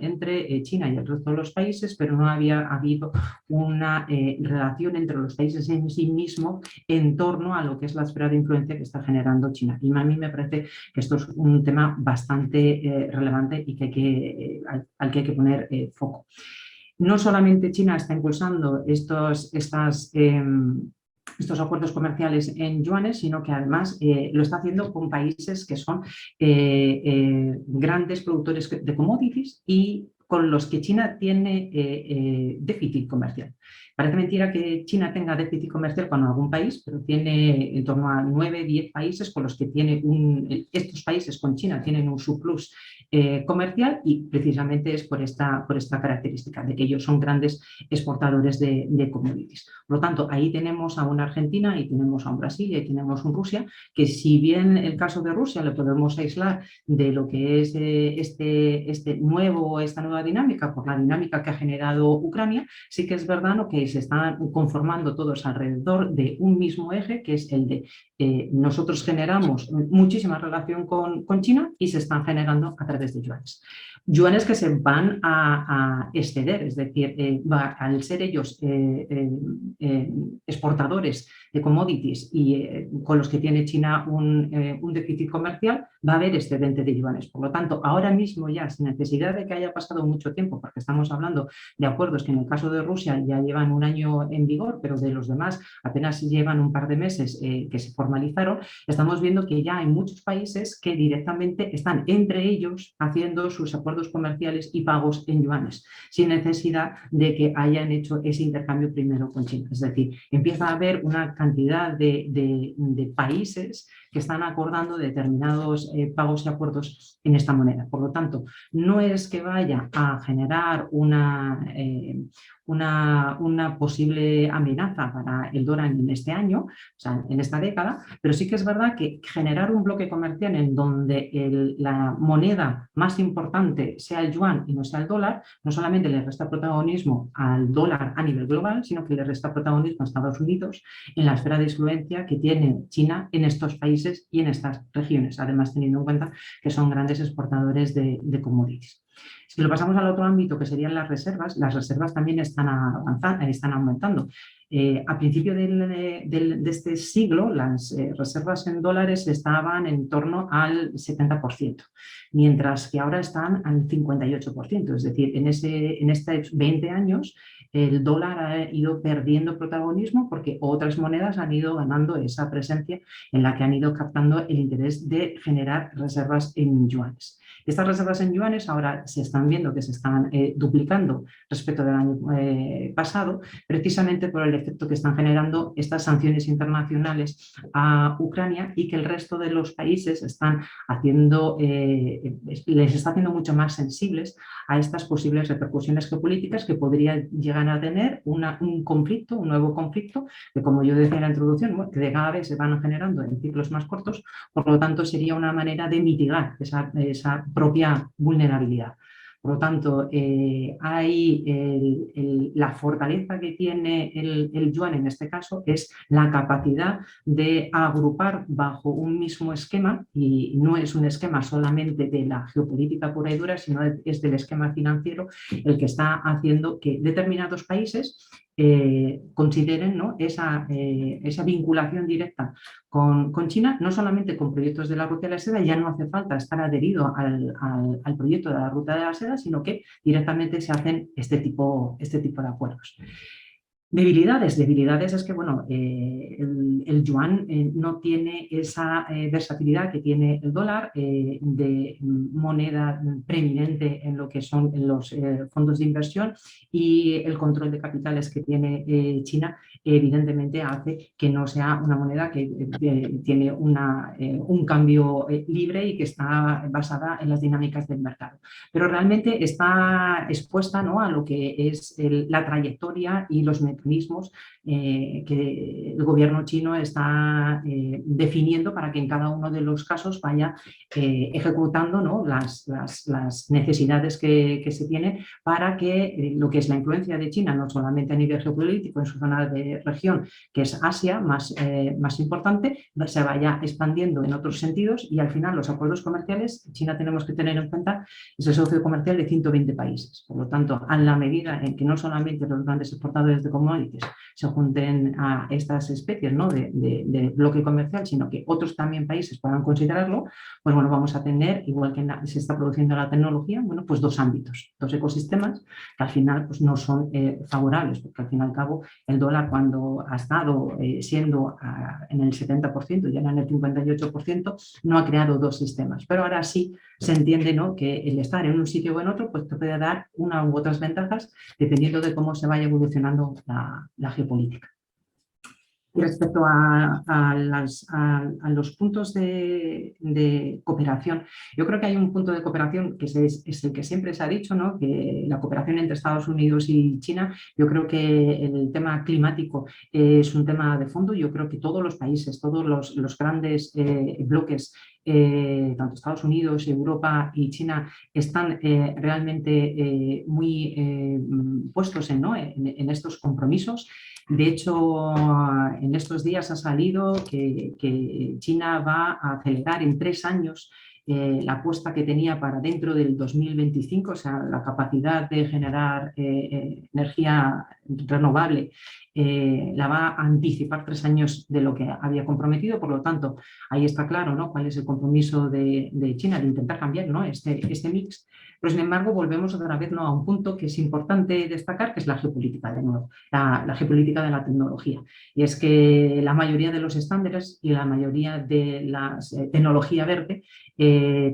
entre China y el resto de los países, pero no había habido una relación entre los países en sí mismo en torno a lo que es la esfera de influencia que está generando China. Y a mí me parece que esto es un tema bastante relevante y que al que hay que poner foco. No solamente China está impulsando estas estos acuerdos comerciales en yuanes, sino que además lo está haciendo con países que son grandes productores de commodities y con los que China tiene déficit comercial. Parece mentira que China tenga déficit comercial con algún país, pero tiene en torno a 9, 10 países con los que tiene estos países con China tienen un surplus comercial, y precisamente es por esta característica de que ellos son grandes exportadores de commodities. Por lo tanto, ahí tenemos a una Argentina, y tenemos a un Brasil, y tenemos un Rusia, que si bien el caso de Rusia lo podemos aislar de lo que es esta nueva dinámica por la dinámica que ha generado Ucrania, sí que es verdad, ¿no?, que se están conformando todos alrededor de un mismo eje, que es el de nosotros generamos muchísima relación con China y se están generando a través de yuanes. Yuanes que se van a exceder, es decir, al ser ellos exportadores de commodities y con los que tiene China un déficit comercial, va a haber excedente de yuanes. Por lo tanto, ahora mismo ya, sin necesidad de que haya pasado mucho tiempo, porque estamos hablando de acuerdos que en el caso de Rusia ya llevan un año en vigor, pero de los demás apenas llevan un par de meses que se formalizaron, estamos viendo que ya hay muchos países que directamente están entre ellos haciendo sus acuerdos comerciales y pagos en yuanes, sin necesidad de que hayan hecho ese intercambio primero con China. Es decir, empieza a haber una cantidad de países que están acordando determinados pagos y acuerdos en esta moneda. Por lo tanto, no es que vaya a generar una posible amenaza para el dólar en este año, o sea, en esta década, pero sí que es verdad que generar un bloque comercial en donde la moneda más importante sea el yuan y no sea el dólar, no solamente le resta protagonismo al dólar a nivel global, sino que le resta protagonismo a Estados Unidos en la esfera de influencia que tiene China en estos países y en estas regiones, además teniendo en cuenta que son grandes exportadores de commodities. Si lo pasamos al otro ámbito, que serían las reservas también están aumentando. A principio de este siglo, las reservas en dólares estaban en torno al 70%, mientras que ahora están al 58%. Es decir, en estos 20 años el dólar ha ido perdiendo protagonismo porque otras monedas han ido ganando esa presencia en la que han ido captando el interés de generar reservas en yuanes. Estas reservas en yuanes ahora se están viendo que se están duplicando respecto del año pasado, precisamente por el efecto que están generando estas sanciones internacionales a Ucrania, y que el resto de los países están les está haciendo mucho más sensibles a estas posibles repercusiones geopolíticas que podría llegar a tener un nuevo conflicto, que, como yo decía en la introducción, que de cada vez se van generando en ciclos más cortos. Por lo tanto, sería una manera de mitigar esa propia vulnerabilidad. Por lo tanto, la fortaleza que tiene el yuan en este caso es la capacidad de agrupar bajo un mismo esquema, y no es un esquema solamente de la geopolítica pura y dura, sino es del esquema financiero el que está haciendo que determinados países consideren, ¿no?, esa vinculación directa con China, no solamente con proyectos de la Ruta de la Seda. Ya no hace falta estar adherido al proyecto de la Ruta de la Seda, sino que directamente se hacen este tipo de acuerdos. Debilidades es que, bueno, el yuan no tiene esa versatilidad que tiene el dólar de moneda preeminente en lo que son los fondos de inversión, y el control de capitales que tiene China evidentemente hace que no sea una moneda que tiene un cambio libre y que está basada en las dinámicas del mercado. Pero realmente está expuesta, ¿no?, a lo que es la trayectoria y los mecanismos que el gobierno chino está definiendo para que en cada uno de los casos vaya ejecutando, ¿no?, las necesidades que se tienen para que lo que es la influencia de China, no solamente a nivel geopolítico en su zona de región, que es Asia más importante, se vaya expandiendo en otros sentidos, y al final los acuerdos comerciales, China tenemos que tener en cuenta, es el socio comercial de 120 países. Por lo tanto, a la medida en que no solamente los grandes exportadores de commodities commodities se junten a estas especies, ¿no?, de bloque comercial, sino que otros también países puedan considerarlo, pues bueno, vamos a tener, igual que se está produciendo la tecnología, bueno, pues dos ámbitos, dos ecosistemas que al final pues no son favorables, porque al fin y al cabo el dólar, cuando ha estado siendo en el 70% y ahora en el 58%, no ha creado dos sistemas, pero ahora sí se entiende, ¿no?, que el estar en un sitio o en otro pues te puede dar una u otras ventajas dependiendo de cómo se vaya evolucionando la geopolítica. Y respecto a los puntos de cooperación, yo creo que hay un punto de cooperación que es el que siempre se ha dicho, ¿no?, que la cooperación entre Estados Unidos y China, yo creo que el tema climático es un tema de fondo. Yo creo que todos los países, todos los grandes bloques, tanto Estados Unidos, Europa y China, están realmente muy puestos en estos compromisos. De hecho, en estos días ha salido que China va a acelerar en 3 años la apuesta que tenía para dentro del 2025, o sea, la capacidad de generar energía renovable la va a anticipar 3 años de lo que había comprometido. Por lo tanto, ahí está claro, ¿no?, cuál es el compromiso de China de intentar cambiar, ¿no?, este mix. Pero sin embargo volvemos otra vez, ¿no?, a un punto que es importante destacar, que es la geopolítica de nuevo, la geopolítica de la tecnología. Y es que la mayoría de los estándares y la mayoría de la tecnología verde,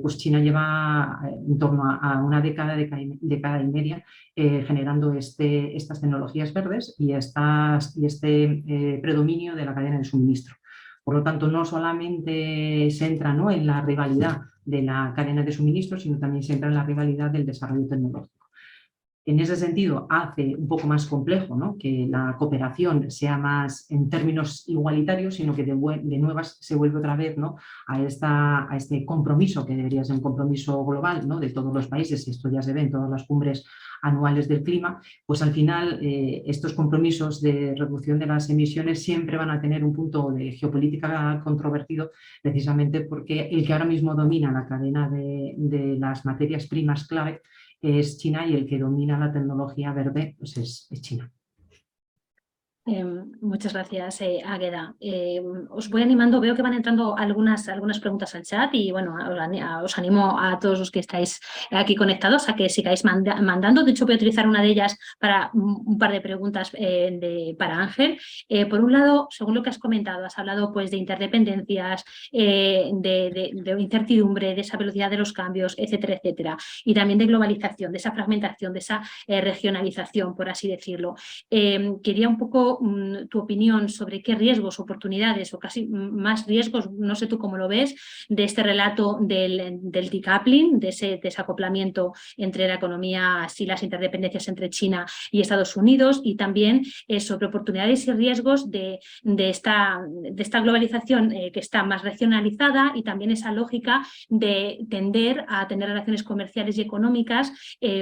pues China lleva en torno a una década y media generando estas tecnologías verdes y este predominio de la cadena de suministro. Por lo tanto, no solamente se entra, ¿no?, en la rivalidad de la cadena de suministro, sino también se entra en la rivalidad del desarrollo tecnológico. En ese sentido, hace un poco más complejo, ¿no?, que la cooperación sea más en términos igualitarios, sino que de nuevas se vuelve otra vez, ¿no?, a este compromiso, que debería ser un compromiso global, ¿no?, de todos los países, y esto ya se ve en todas las cumbres anuales del clima. Pues al final estos compromisos de reducción de las emisiones siempre van a tener un punto de geopolítica controvertido, precisamente porque el que ahora mismo domina la cadena de las materias primas clave es China, y el que domina la tecnología verde pues es China. Muchas gracias, Águeda. Os voy animando, veo que van entrando algunas preguntas al chat y bueno, os animo a todos los que estáis aquí conectados a que sigáis mandando. De hecho, voy a utilizar una de ellas para un par de preguntas para Ángel. Por un lado, según lo que has comentado, has hablado pues de interdependencias, de incertidumbre, de esa velocidad de los cambios, etcétera, etcétera. Y también de globalización, de esa fragmentación, de esa regionalización, por así decirlo. Quería un poco tu opinión sobre qué riesgos, oportunidades o casi más riesgos, no sé tú cómo lo ves, de este relato del decoupling, de ese desacoplamiento entre la economía y las interdependencias entre China y Estados Unidos, y también sobre oportunidades y riesgos de esta globalización que está más regionalizada, y también esa lógica de tender a tener relaciones comerciales y económicas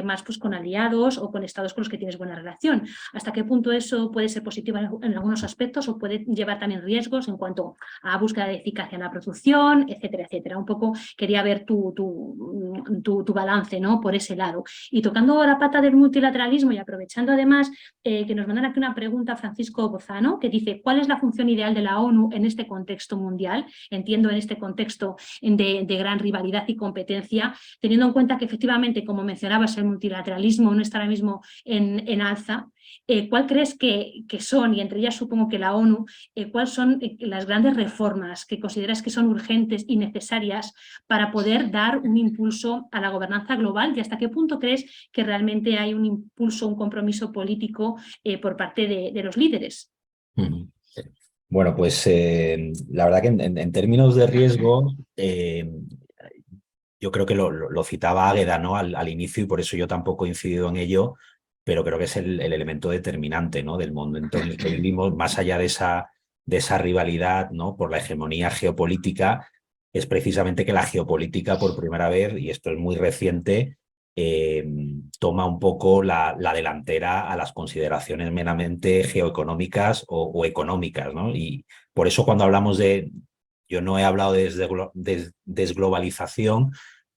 más pues con aliados o con estados con los que tienes buena relación. ¿Hasta qué punto eso puede ser positivo en algunos aspectos o puede llevar también riesgos en cuanto a búsqueda de eficacia en la producción, etcétera, etcétera? Un poco quería ver tu balance, ¿no?, por ese lado. Y tocando la pata del multilateralismo y aprovechando además que nos mandan aquí una pregunta Francisco Bozano, que dice: ¿cuál es la función ideal de la ONU en este contexto mundial? Entiendo en este contexto de gran rivalidad y competencia, teniendo en cuenta que efectivamente, como mencionabas, el multilateralismo no está ahora mismo en alza. ¿Cuál crees que son, y entre ellas supongo que la ONU, cuáles son las grandes reformas que consideras que son urgentes y necesarias para poder dar un impulso a la gobernanza global? ¿Y hasta qué punto crees que realmente hay un impulso, un compromiso político por parte de los líderes? Bueno, pues la verdad que en términos de riesgo, yo creo que lo citaba Águeda, ¿no?, al inicio, y por eso yo tampoco he incidido en ello, pero creo que es el elemento determinante, ¿no?, del momento en el que vivimos, más allá de esa rivalidad, ¿no?, por la hegemonía geopolítica, es precisamente que la geopolítica por primera vez, y esto es muy reciente, toma un poco la delantera a las consideraciones meramente geoeconómicas o económicas, ¿no? Y por eso cuando hablamos yo no he hablado de desglobalización,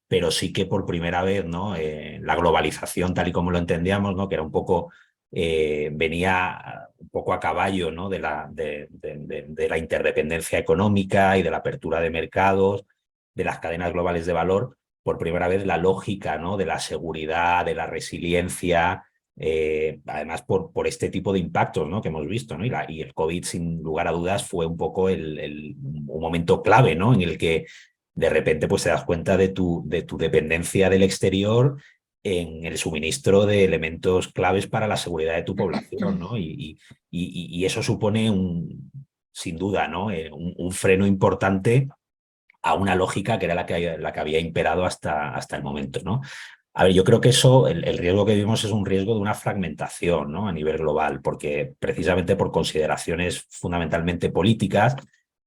pero sí que por primera vez, ¿no?, la globalización tal y como lo entendíamos, ¿no?, que era un poco, venía poco a caballo, ¿no? de la interdependencia económica y de la apertura de mercados, de las cadenas globales de valor, por primera vez la lógica, ¿no? de la seguridad, de la resiliencia, además por este tipo de impactos, ¿no? que hemos visto, ¿no? Y el COVID, sin lugar a dudas, fue un poco un momento clave, ¿no? en el que de repente pues, te das cuenta de tu dependencia del exterior en el suministro de elementos claves para la seguridad de tu población, ¿no? Y eso supone sin duda, ¿no? Un freno importante a una lógica que era la que había imperado hasta el momento, ¿no? A ver, yo creo que eso, el riesgo que vivimos es un riesgo de una fragmentación, ¿no? A nivel global, porque precisamente por consideraciones fundamentalmente políticas,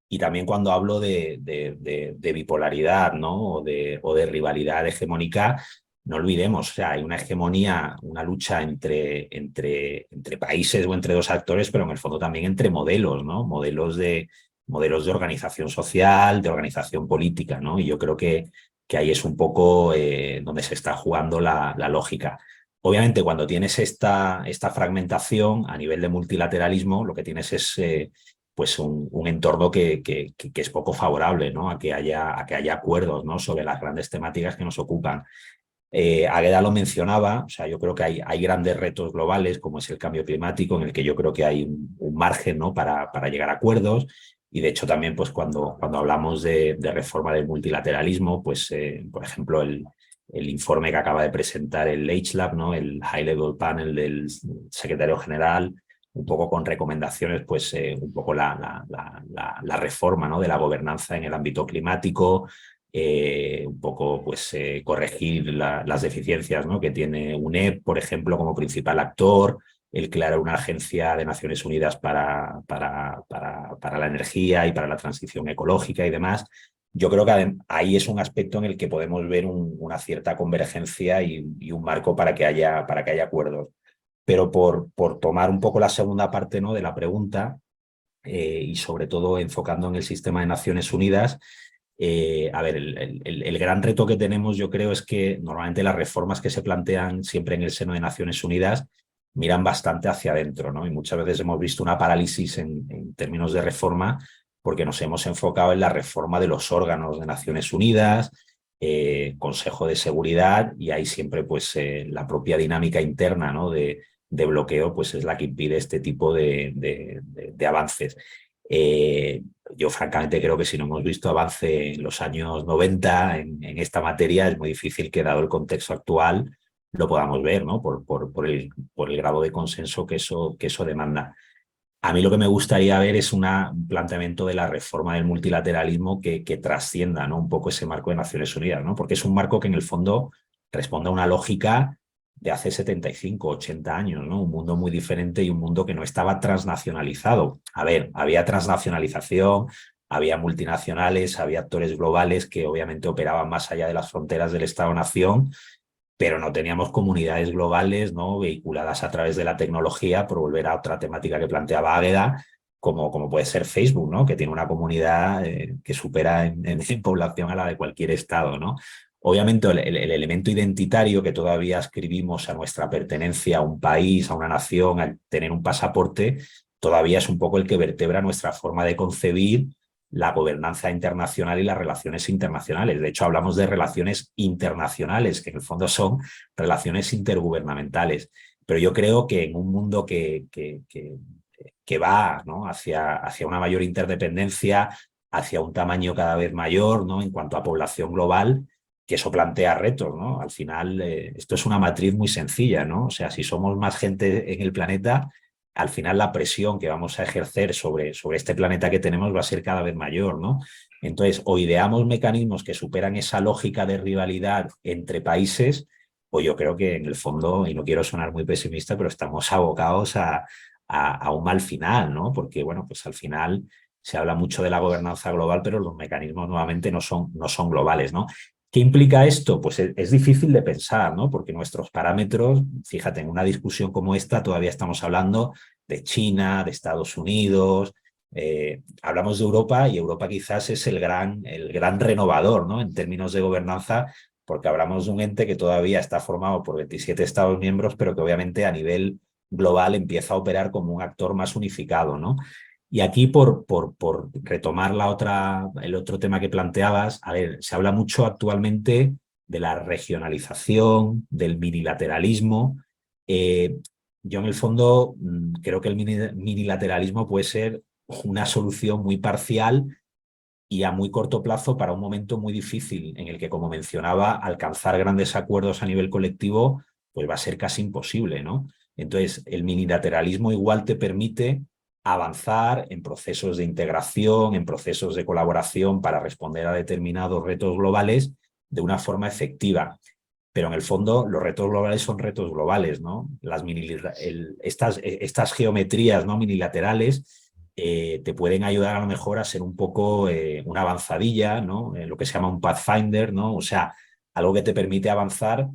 y también cuando hablo de bipolaridad, ¿no? o de rivalidad hegemónica, no olvidemos, o sea, hay una hegemonía, una lucha entre países o entre dos actores, pero en el fondo también entre modelos, ¿no? Modelos de organización social, de organización política, ¿no? Y yo creo que ahí es un poco donde se está jugando la lógica. Obviamente, cuando tienes esta fragmentación a nivel de multilateralismo, lo que tienes es pues un entorno que es poco favorable, ¿no? a que haya acuerdos, ¿no? sobre las grandes temáticas que nos ocupan. Águeda lo mencionaba, o sea, yo creo que hay grandes retos globales, como es el cambio climático, en el que yo creo que hay un margen, ¿no? para llegar a acuerdos. Y de hecho también pues cuando hablamos de reforma del multilateralismo, pues por ejemplo el informe que acaba de presentar el HLAB, ¿no? el High Level Panel del secretario general, un poco con recomendaciones, pues un poco la reforma, ¿no? de la gobernanza en el ámbito climático, un poco pues corregir las deficiencias, ¿no? que tiene UNEP, por ejemplo, como principal actor, el crear una agencia de Naciones Unidas para la energía y para la transición ecológica y demás. Yo creo que ahí es un aspecto en el que podemos ver una cierta convergencia y un marco para que haya acuerdos. Pero por tomar un poco la segunda parte, ¿no? de la pregunta, y sobre todo enfocando en el sistema de Naciones Unidas, a ver, el gran reto que tenemos, yo creo, es que normalmente las reformas que se plantean siempre en el seno de Naciones Unidas miran bastante hacia adentro, ¿no? Y muchas veces hemos visto una parálisis en términos de reforma porque nos hemos enfocado en la reforma de los órganos de Naciones Unidas, Consejo de Seguridad, y ahí siempre pues la propia dinámica interna, ¿no? de bloqueo pues es la que impide este tipo de avances. Yo francamente creo que si no hemos visto avance en los años 90 en esta materia, es muy difícil que, dado el contexto actual, lo podamos ver, ¿no? por el grado de consenso que eso demanda. A mí lo que me gustaría ver es un planteamiento de la reforma del multilateralismo que trascienda, ¿no? un poco ese marco de Naciones Unidas, ¿no? porque es un marco que en el fondo responde a una lógica de hace 75, 80 años, ¿no? Un mundo muy diferente y un mundo que no estaba transnacionalizado. A ver, había transnacionalización, había multinacionales, había actores globales que obviamente operaban más allá de las fronteras del Estado-nación, pero no teníamos comunidades globales, ¿no? vehiculadas a través de la tecnología, por volver a otra temática que planteaba Águeda, como puede ser Facebook, ¿no? que tiene una comunidad que supera en población a la de cualquier estado, ¿no? Obviamente el elemento identitario que todavía escribimos a nuestra pertenencia a un país, a una nación, a tener un pasaporte, todavía es un poco el que vertebra nuestra forma de concebir la gobernanza internacional y las relaciones internacionales. De hecho, hablamos de relaciones internacionales, que en el fondo son relaciones intergubernamentales. Pero yo creo que en un mundo que va, ¿no? hacia una mayor interdependencia, hacia un tamaño cada vez mayor, ¿no? en cuanto a población global, que eso plantea retos, ¿no? Al final, esto es una matriz muy sencilla, ¿no? O sea, si somos más gente en el planeta, al final la presión que vamos a ejercer sobre este planeta que tenemos va a ser cada vez mayor, ¿no? Entonces, o ideamos mecanismos que superan esa lógica de rivalidad entre países, o yo creo que en el fondo, y no quiero sonar muy pesimista, pero estamos abocados a un mal final, ¿no? Porque, bueno, pues al final se habla mucho de la gobernanza global, pero los mecanismos nuevamente no son globales, ¿no? ¿Qué implica esto? Pues es difícil de pensar, ¿no? Porque nuestros parámetros, fíjate, en una discusión como esta todavía estamos hablando de China, de Estados Unidos, hablamos de Europa, y Europa quizás es el gran renovador, ¿no? En términos de gobernanza, porque hablamos de un ente que todavía está formado por 27 Estados miembros, pero que obviamente a nivel global empieza a operar como un actor más unificado, ¿no? Y aquí, por retomar el otro tema que planteabas, a ver, se habla mucho actualmente de la regionalización, del minilateralismo. Yo en el fondo creo que el minilateralismo puede ser una solución muy parcial y a muy corto plazo para un momento muy difícil en el que, como mencionaba, alcanzar grandes acuerdos a nivel colectivo pues va a ser casi imposible, ¿no? Entonces, el minilateralismo igual te permite avanzar en procesos de integración, en procesos de colaboración para responder a determinados retos globales de una forma efectiva. Pero en el fondo los retos globales son retos globales, ¿no? Estas geometrías, ¿no?, minilaterales te pueden ayudar a lo mejor a ser un poco una avanzadilla, ¿no? Lo que se llama un pathfinder, ¿no? O sea, algo que te permite avanzar,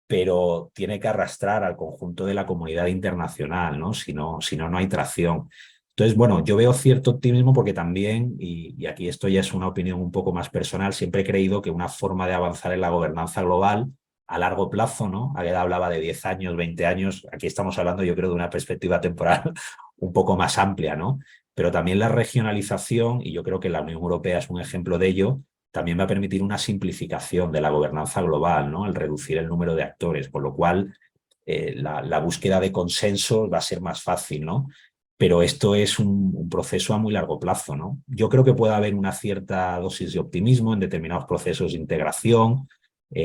pero tiene que arrastrar al conjunto de la comunidad internacional, ¿no? Si no, no hay tracción. Entonces, bueno, yo veo cierto optimismo porque también, y aquí esto ya es una opinión un poco más personal, siempre he creído que una forma de avanzar en la gobernanza global a largo plazo, ¿no? Agueda hablaba de 10 años, 20 años, aquí estamos hablando yo creo de una perspectiva temporal un poco más amplia, ¿no? Pero también la regionalización, y yo creo que la Unión Europea es un ejemplo de ello, también va a permitir una simplificación de la gobernanza global, ¿no? Al reducir el número de actores, con lo cual la búsqueda de consenso va a ser más fácil, ¿no? Pero esto es un proceso a muy largo plazo, ¿no? Yo creo que puede haber una cierta dosis de optimismo en determinados procesos de integración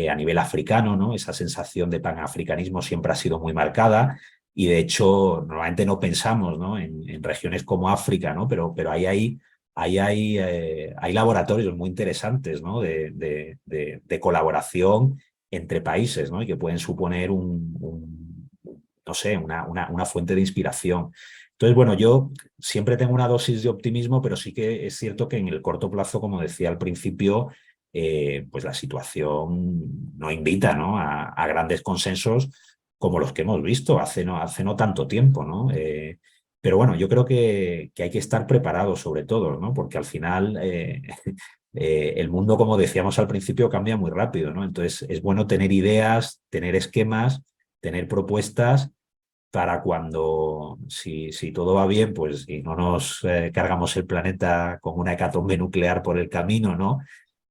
a nivel africano, ¿no? Esa sensación de panafricanismo siempre ha sido muy marcada y, de hecho, normalmente no pensamos, ¿no?, en regiones como África, ¿no? Pero ahí hay laboratorios muy interesantes, ¿no?, de colaboración entre países, ¿no?, y que pueden suponer no sé, una fuente de inspiración. Entonces, bueno, yo siempre tengo una dosis de optimismo, pero sí que es cierto que en el corto plazo, como decía al principio, pues la situación no invita, ¿no?, a grandes consensos como los que hemos visto hace no tanto tiempo, ¿no? Pero bueno, yo creo que hay que estar preparados sobre todo, ¿no? Porque al final el mundo, como decíamos al principio, cambia muy rápido, ¿no? Entonces es bueno tener ideas, tener esquemas, tener propuestas para cuando, si todo va bien, pues y no nos cargamos el planeta con una hecatombe nuclear por el camino, ¿no?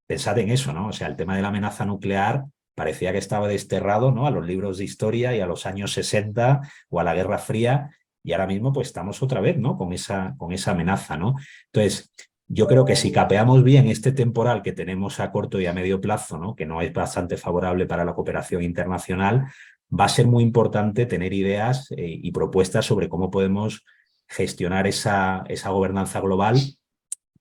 Pensad en eso, ¿no? O sea, el tema de la amenaza nuclear parecía que estaba desterrado, ¿no?, a los libros de historia y a los años 60 o a la Guerra Fría, y ahora mismo pues estamos otra vez, ¿no?, con esa amenaza, ¿no? Entonces, yo creo que si capeamos bien este temporal que tenemos a corto y a medio plazo, ¿no?, que no es bastante favorable para la cooperación internacional, va a ser muy importante tener ideas y propuestas sobre cómo podemos gestionar esa gobernanza global,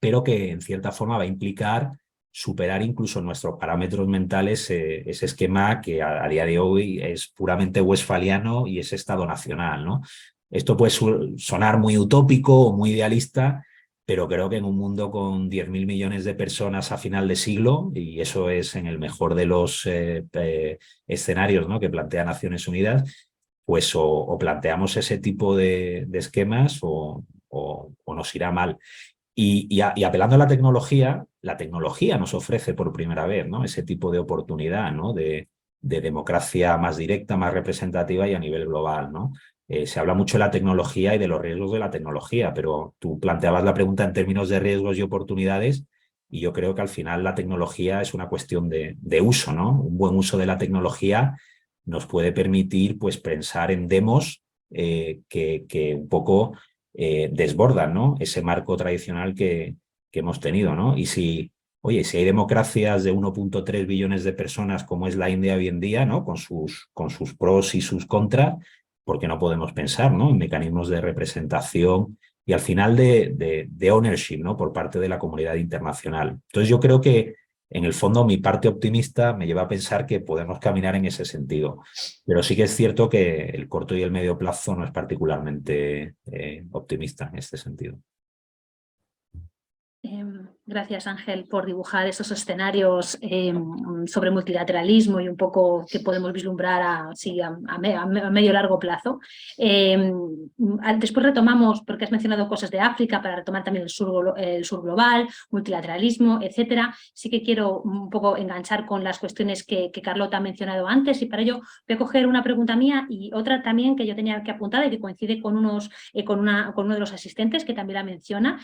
pero que en cierta forma va a implicar superar incluso nuestros parámetros mentales, ese esquema que a día de hoy es puramente westfaliano y es Estado nacional, ¿no? Esto puede sonar muy utópico o muy idealista, pero creo que en un mundo con 10.000 millones de personas a final de siglo, y eso es en el mejor de los escenarios, ¿no?, que plantea Naciones Unidas, pues o planteamos ese tipo de esquemas o nos irá mal. Y apelando a la tecnología nos ofrece por primera vez, ¿no?, ese tipo de oportunidad, ¿no?, de democracia más directa, más representativa y a nivel global, ¿no? Se habla mucho de la tecnología y de los riesgos de la tecnología, pero tú planteabas la pregunta en términos de riesgos y oportunidades, y yo creo que al final la tecnología es una cuestión de uso, ¿no? Un buen uso de la tecnología nos puede permitir, pues, pensar en demos que un poco desbordan, ¿no?, ese marco tradicional que hemos tenido, ¿no? Y si hay democracias de 1.3 billones de personas como es la India hoy en día, ¿no?, con sus pros y sus contras, ¿por qué no podemos pensar, ¿no?, en mecanismos de representación y al final de ownership, ¿no?, por parte de la comunidad internacional? Entonces yo creo que en el fondo mi parte optimista me lleva a pensar que podemos caminar en ese sentido. Pero sí que es cierto que el corto y el medio plazo no es particularmente optimista en este sentido. Gracias, Ángel, por dibujar esos escenarios sobre multilateralismo y un poco que podemos vislumbrar a medio largo plazo. Después retomamos, porque has mencionado cosas de África, para retomar también el sur global, multilateralismo, etcétera. Sí que quiero un poco enganchar con las cuestiones que Carlota ha mencionado antes, y para ello voy a coger una pregunta mía y otra también que yo tenía que apuntar y que coincide con uno de los asistentes que también la menciona.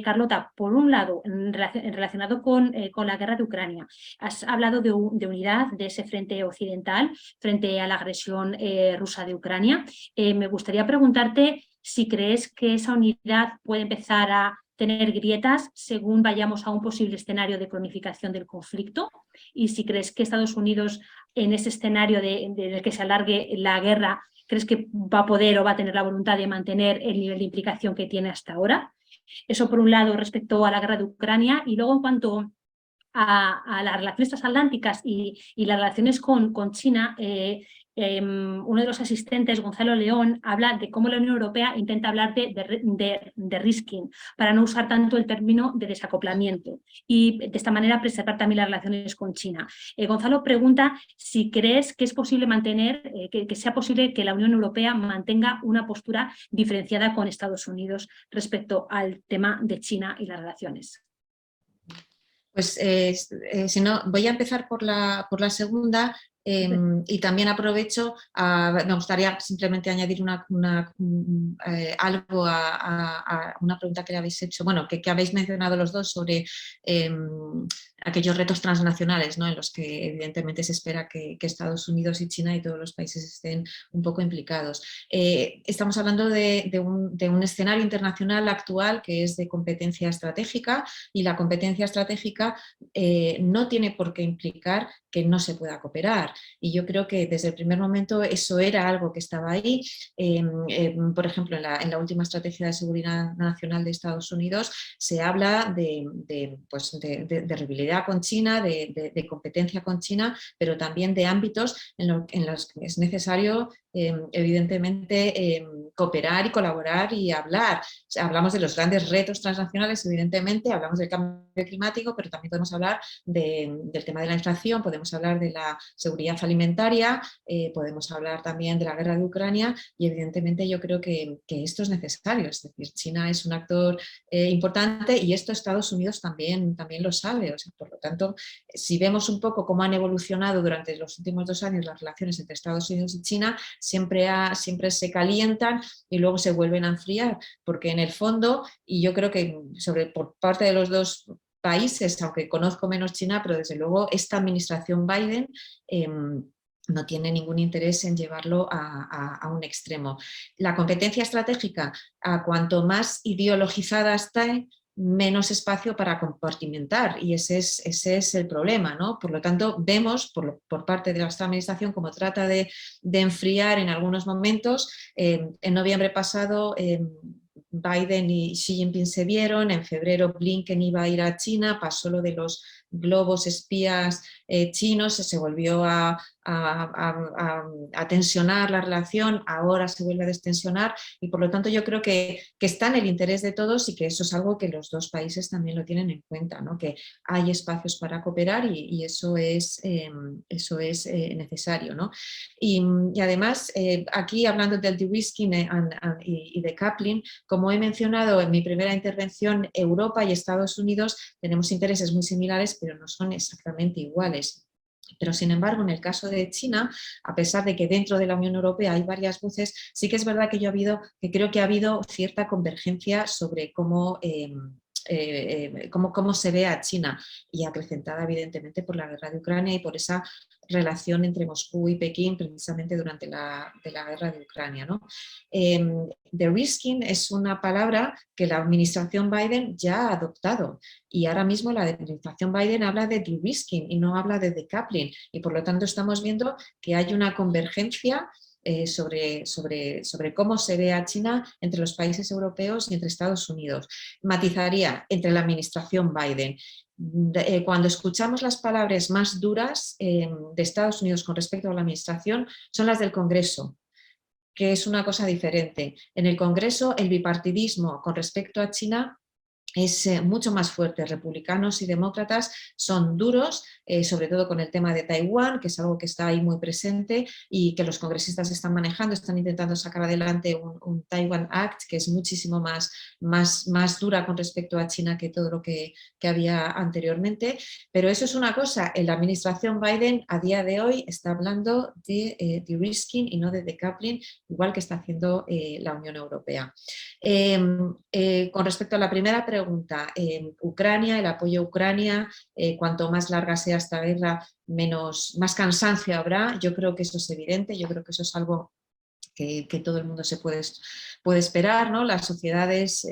Carlota, por un lado, relacionado con la guerra de Ucrania, has hablado de unidad de ese frente occidental frente a la agresión rusa de Ucrania. Me gustaría preguntarte si crees que esa unidad puede empezar a tener grietas según vayamos a un posible escenario de cronificación del conflicto, y si crees que Estados Unidos, en ese escenario en el que se alargue la guerra, crees que va a poder o va a tener la voluntad de mantener el nivel de implicación que tiene hasta ahora. Eso por un lado respecto a la guerra de Ucrania, y luego en cuanto a las relaciones transatlánticas y las relaciones con China, uno de los asistentes, Gonzalo León, habla de cómo la Unión Europea intenta hablar de risking, para no usar tanto el término de desacoplamiento, y de esta manera preservar también las relaciones con China. Gonzalo pregunta si crees que es posible mantener, que sea posible que la Unión Europea mantenga una postura diferenciada con Estados Unidos respecto al tema de China y las relaciones. Pues si no, voy a empezar por la segunda. Y también aprovecho, me gustaría simplemente añadir algo a una pregunta que le habéis hecho, bueno, que habéis mencionado los dos sobre aquellos retos transnacionales, ¿no?, en los que evidentemente se espera que Estados Unidos y China y todos los países estén un poco implicados. Estamos hablando de un escenario internacional actual que es de competencia estratégica, y la competencia estratégica no tiene por qué implicar que no se pueda cooperar. Y yo creo que desde el primer momento eso era algo que estaba ahí. Por ejemplo, en la última estrategia de seguridad nacional de Estados Unidos se habla de rivalidad con China, de competencia con China, pero también de ámbitos en los que es necesario evidentemente cooperar y colaborar y hablar. O sea, hablamos de los grandes retos transnacionales, evidentemente, hablamos del cambio climático, pero también podemos hablar del tema de la inflación, podemos hablar de la seguridad alimentaria, podemos hablar también de la guerra de Ucrania, y evidentemente yo creo que esto es necesario. Es decir, China es un actor importante, y esto Estados Unidos también lo sabe. O sea, por lo tanto, si vemos un poco cómo han evolucionado durante los últimos 2 años las relaciones entre Estados Unidos y China, siempre se calientan y luego se vuelven a enfriar, porque en el fondo, y yo creo que por parte de los dos países, aunque conozco menos China, pero desde luego esta administración Biden no tiene ningún interés en llevarlo a un extremo. La competencia estratégica, a cuanto más ideologizada está, menos espacio para compartimentar, y ese es el problema, ¿no? Por lo tanto, vemos por parte de esta administración cómo trata de enfriar en algunos momentos. En noviembre pasado Biden y Xi Jinping se vieron, en febrero Blinken iba a ir a China, pasó lo de los globos espías chinos, se volvió a tensionar la relación, ahora se vuelve a destensionar, y por lo tanto yo creo que está en el interés de todos, y que eso es algo que los dos países también lo tienen en cuenta, ¿no?, que hay espacios para cooperar, y eso es necesario, ¿no? Y además, aquí hablando del de-risking y de coupling, como he mencionado en mi primera intervención, Europa y Estados Unidos tenemos intereses muy similares, pero no son exactamente iguales. Pero sin embargo, en el caso de China, a pesar de que dentro de la Unión Europea hay varias voces, sí que es verdad que creo que ha habido cierta convergencia sobre cómo se ve a China, y acrecentada evidentemente por la guerra de Ucrania y por esa relación entre Moscú y Pekín precisamente durante la guerra de Ucrania, ¿no? De-risking es una palabra que la administración Biden ya ha adoptado, y ahora mismo la administración Biden habla de de-risking y no habla de decoupling, y por lo tanto estamos viendo que hay una convergencia sobre cómo se ve a China entre los países europeos y entre Estados Unidos. Matizaría entre la administración Biden. Cuando escuchamos las palabras más duras de Estados Unidos con respecto a la administración, son las del Congreso, que es una cosa diferente. En el Congreso, el bipartidismo con respecto a China es mucho más fuerte. Republicanos y demócratas son duros, sobre todo con el tema de Taiwán, que es algo que está ahí muy presente y que los congresistas están manejando, están intentando sacar adelante un Taiwan Act que es muchísimo más dura con respecto a China que todo lo que había anteriormente. Pero eso es una cosa, en la administración Biden a día de hoy está hablando de de-risking y no de decoupling, igual que está haciendo la Unión Europea. Con respecto a la primera pregunta, Ucrania, el apoyo a Ucrania, cuanto más larga sea esta guerra, más cansancio habrá. Yo creo que eso es evidente, yo creo que eso es algo que todo el mundo se puede esperar, ¿no? Las sociedades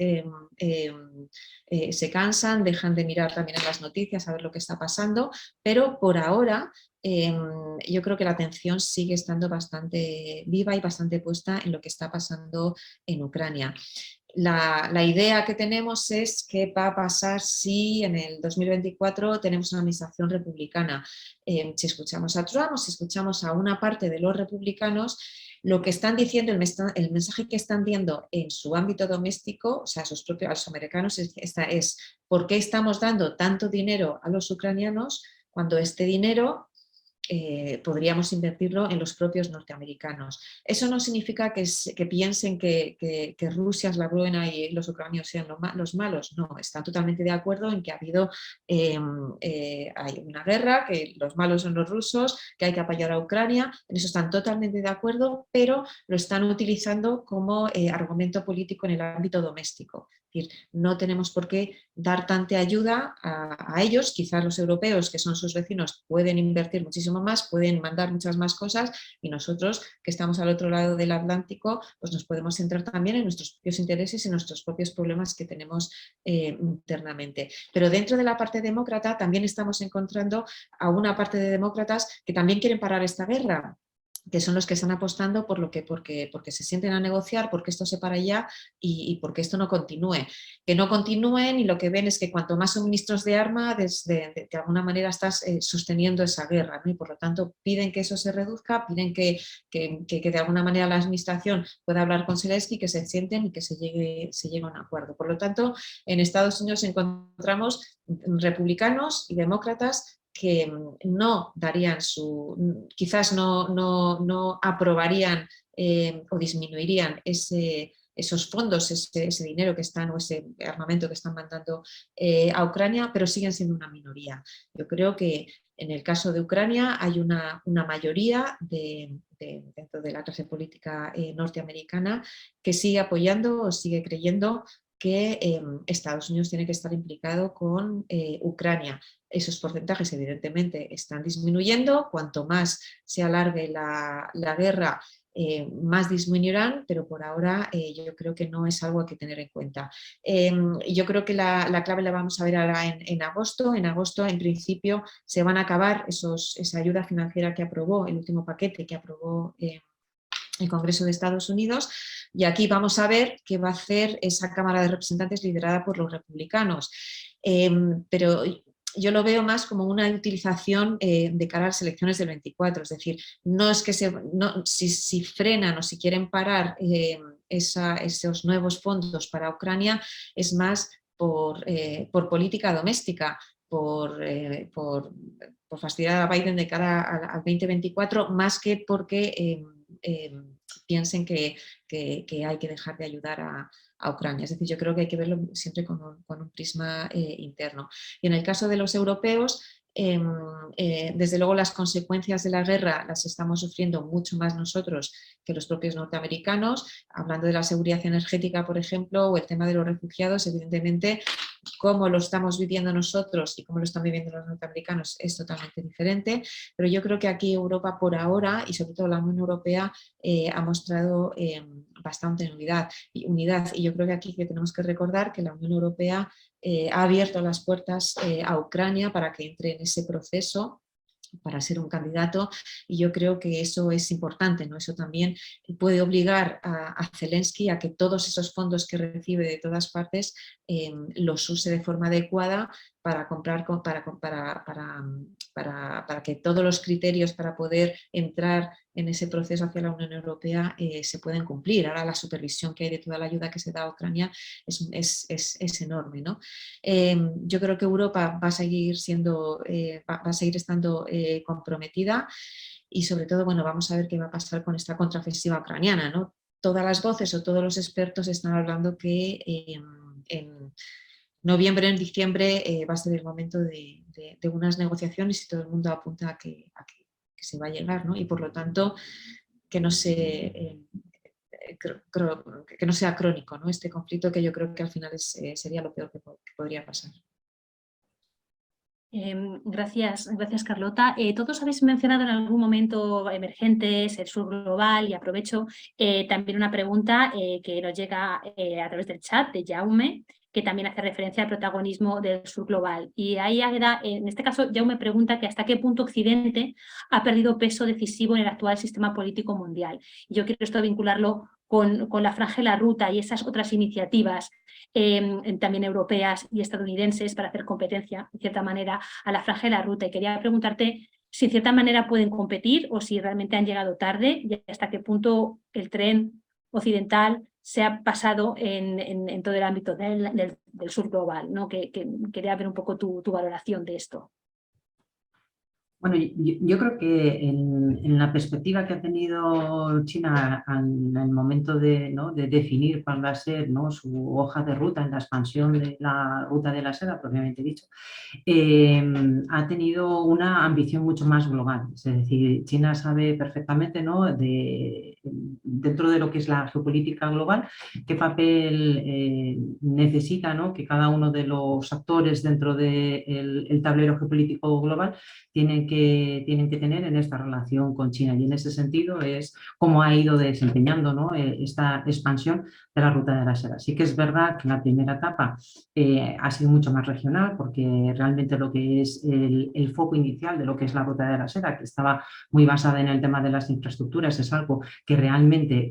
se cansan, dejan de mirar también en las noticias a ver lo que está pasando, pero por ahora yo creo que la atención sigue estando bastante viva y bastante puesta en lo que está pasando en Ucrania. La idea que tenemos es qué va a pasar si en el 2024 tenemos una administración republicana. Si escuchamos a Trump o si escuchamos a una parte de los republicanos, lo que están diciendo, el mensaje que están dando en su ámbito doméstico, o sea, a los americanos, es ¿por qué estamos dando tanto dinero a los ucranianos cuando este dinero podríamos invertirlo en los propios norteamericanos? Eso no significa que piensen que Rusia es la buena y los ucranianos sean los malos, no, están totalmente de acuerdo en que ha habido hay una guerra, que los malos son los rusos, que hay que apoyar a Ucrania, en eso están totalmente de acuerdo, pero lo están utilizando como argumento político en el ámbito doméstico. Es decir, no tenemos por qué dar tanta ayuda a ellos, quizás los europeos, que son sus vecinos, pueden invertir muchísimo más, pueden mandar muchas más cosas y nosotros, que estamos al otro lado del Atlántico, pues nos podemos centrar también en nuestros propios intereses y nuestros propios problemas que tenemos internamente. Pero dentro de la parte demócrata también estamos encontrando a una parte de demócratas que también quieren parar esta guerra, que son los que están apostando porque se sienten a negociar, porque esto se para ya y porque esto no continúe. Que no continúen y lo que ven es que cuanto más suministros de arma, de alguna manera estás sosteniendo esa guerra, ¿no? Y por lo tanto piden que eso se reduzca, piden que de alguna manera la administración pueda hablar con Zelensky, que se sienten y que se llegue a un acuerdo. Por lo tanto, en Estados Unidos encontramos republicanos y demócratas que no darían quizás no aprobarían o disminuirían esos fondos, ese dinero que están o ese armamento que están mandando a Ucrania, pero siguen siendo una minoría. Yo creo que en el caso de Ucrania hay una mayoría dentro de la clase política norteamericana que sigue apoyando o sigue creyendo que Estados Unidos tiene que estar implicado con Ucrania. Esos porcentajes evidentemente están disminuyendo, cuanto más se alargue la guerra más disminuirán, pero por ahora yo creo que no es algo a que tener en cuenta. Yo creo que la clave la vamos a ver ahora en agosto. En agosto, en principio, se van a acabar esa ayuda financiera que aprobó, el último paquete que aprobó el Congreso de Estados Unidos, y aquí vamos a ver qué va a hacer esa Cámara de Representantes liderada por los republicanos. Pero yo lo veo más como una utilización de cara a las elecciones del 24, es decir, no es que si frenan o si quieren parar esos nuevos fondos para Ucrania, es más por política doméstica, por fastidiar a Biden de cara al 2024, más que porque piensen que hay que dejar de ayudar a Ucrania. Es decir, yo creo que hay que verlo siempre con un prisma interno. Y en el caso de los europeos, desde luego las consecuencias de la guerra las estamos sufriendo mucho más nosotros que los propios norteamericanos. Hablando de la seguridad energética, por ejemplo, o el tema de los refugiados, evidentemente, cómo lo estamos viviendo nosotros y cómo lo están viviendo los norteamericanos es totalmente diferente, pero yo creo que aquí Europa por ahora, y sobre todo la Unión Europea, ha mostrado bastante unidad, y yo creo que aquí tenemos que recordar que la Unión Europea ha abierto las puertas a Ucrania para que entre en ese proceso para ser un candidato, y yo creo que eso es importante, ¿no? Eso también puede obligar a Zelensky a que todos esos fondos que recibe de todas partes los use de forma adecuada para comprar, para que todos los criterios para poder entrar en ese proceso hacia la Unión Europea se pueden cumplir. Ahora la supervisión que hay de toda la ayuda que se da a Ucrania es enorme, ¿no? Yo creo que Europa va a seguir siendo, va a seguir estando comprometida y sobre todo, bueno, vamos a ver qué va a pasar con esta contraofensiva ucraniana, ¿no? Todas las voces o todos los expertos están hablando que en noviembre, en diciembre va a ser el momento de unas negociaciones y todo el mundo apunta a que se va a llegar, ¿no? Y por lo tanto que no sea crónico, ¿no? Este conflicto, que yo creo que al final sería lo peor que podría pasar. Gracias, Carlota. Todos habéis mencionado en algún momento emergentes, el sur global, y aprovecho también una pregunta que nos llega a través del chat de Jaume, que también hace referencia al protagonismo del sur global. Y ahí en este caso, Jaume pregunta que hasta qué punto Occidente ha perdido peso decisivo en el actual sistema político mundial. Y yo quiero esto vincularlo con la Franja de la Ruta y esas otras iniciativas también europeas y estadounidenses para hacer competencia, de cierta manera, a la Franja de la Ruta. Y quería preguntarte si de cierta manera pueden competir o si realmente han llegado tarde y hasta qué punto el tren occidental se ha pasado en todo el ámbito del sur global, ¿no? Que quería ver un poco tu valoración de esto. Bueno, yo creo que en la perspectiva que ha tenido China en el momento de definir cuál va a ser, ¿no?, su hoja de ruta en la expansión de la ruta de la seda, propiamente dicho, ha tenido una ambición mucho más global. Es decir, China sabe perfectamente, ¿no?, dentro de lo que es la geopolítica global, qué papel necesita, ¿no?, que cada uno de los actores dentro del tablero geopolítico global tienen que tener en esta relación con China, y en ese sentido es cómo ha ido desempeñando, ¿no?, esta expansión de la ruta de la seda. Sí que es verdad que la primera etapa ha sido mucho más regional, porque realmente lo que es el foco inicial de lo que es la ruta de la seda, que estaba muy basada en el tema de las infraestructuras, es algo que realmente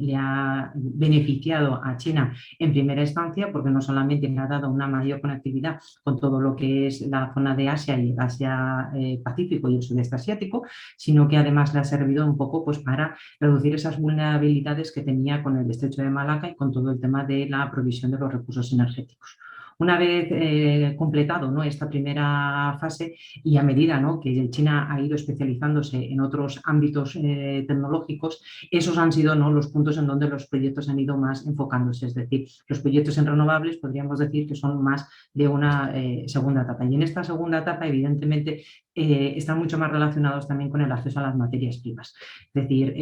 le ha beneficiado a China en primera instancia, porque no solamente le ha dado una mayor conectividad con todo lo que es la zona de Asia y Asia Pacífico y el sudeste asiático, sino que además le ha servido un poco, pues, para reducir esas vulnerabilidades que tenía con el estrecho de Malaca y con todo el tema de la provisión de los recursos energéticos. Una vez completado, ¿no?, esta primera fase, y a medida, ¿no?, que China ha ido especializándose en otros ámbitos tecnológicos, esos han sido, ¿no?, los puntos en donde los proyectos han ido más enfocándose. Es decir, los proyectos en renovables podríamos decir que son más de una segunda etapa. Y en esta segunda etapa, evidentemente, están mucho más relacionados también con el acceso a las materias primas. Es decir,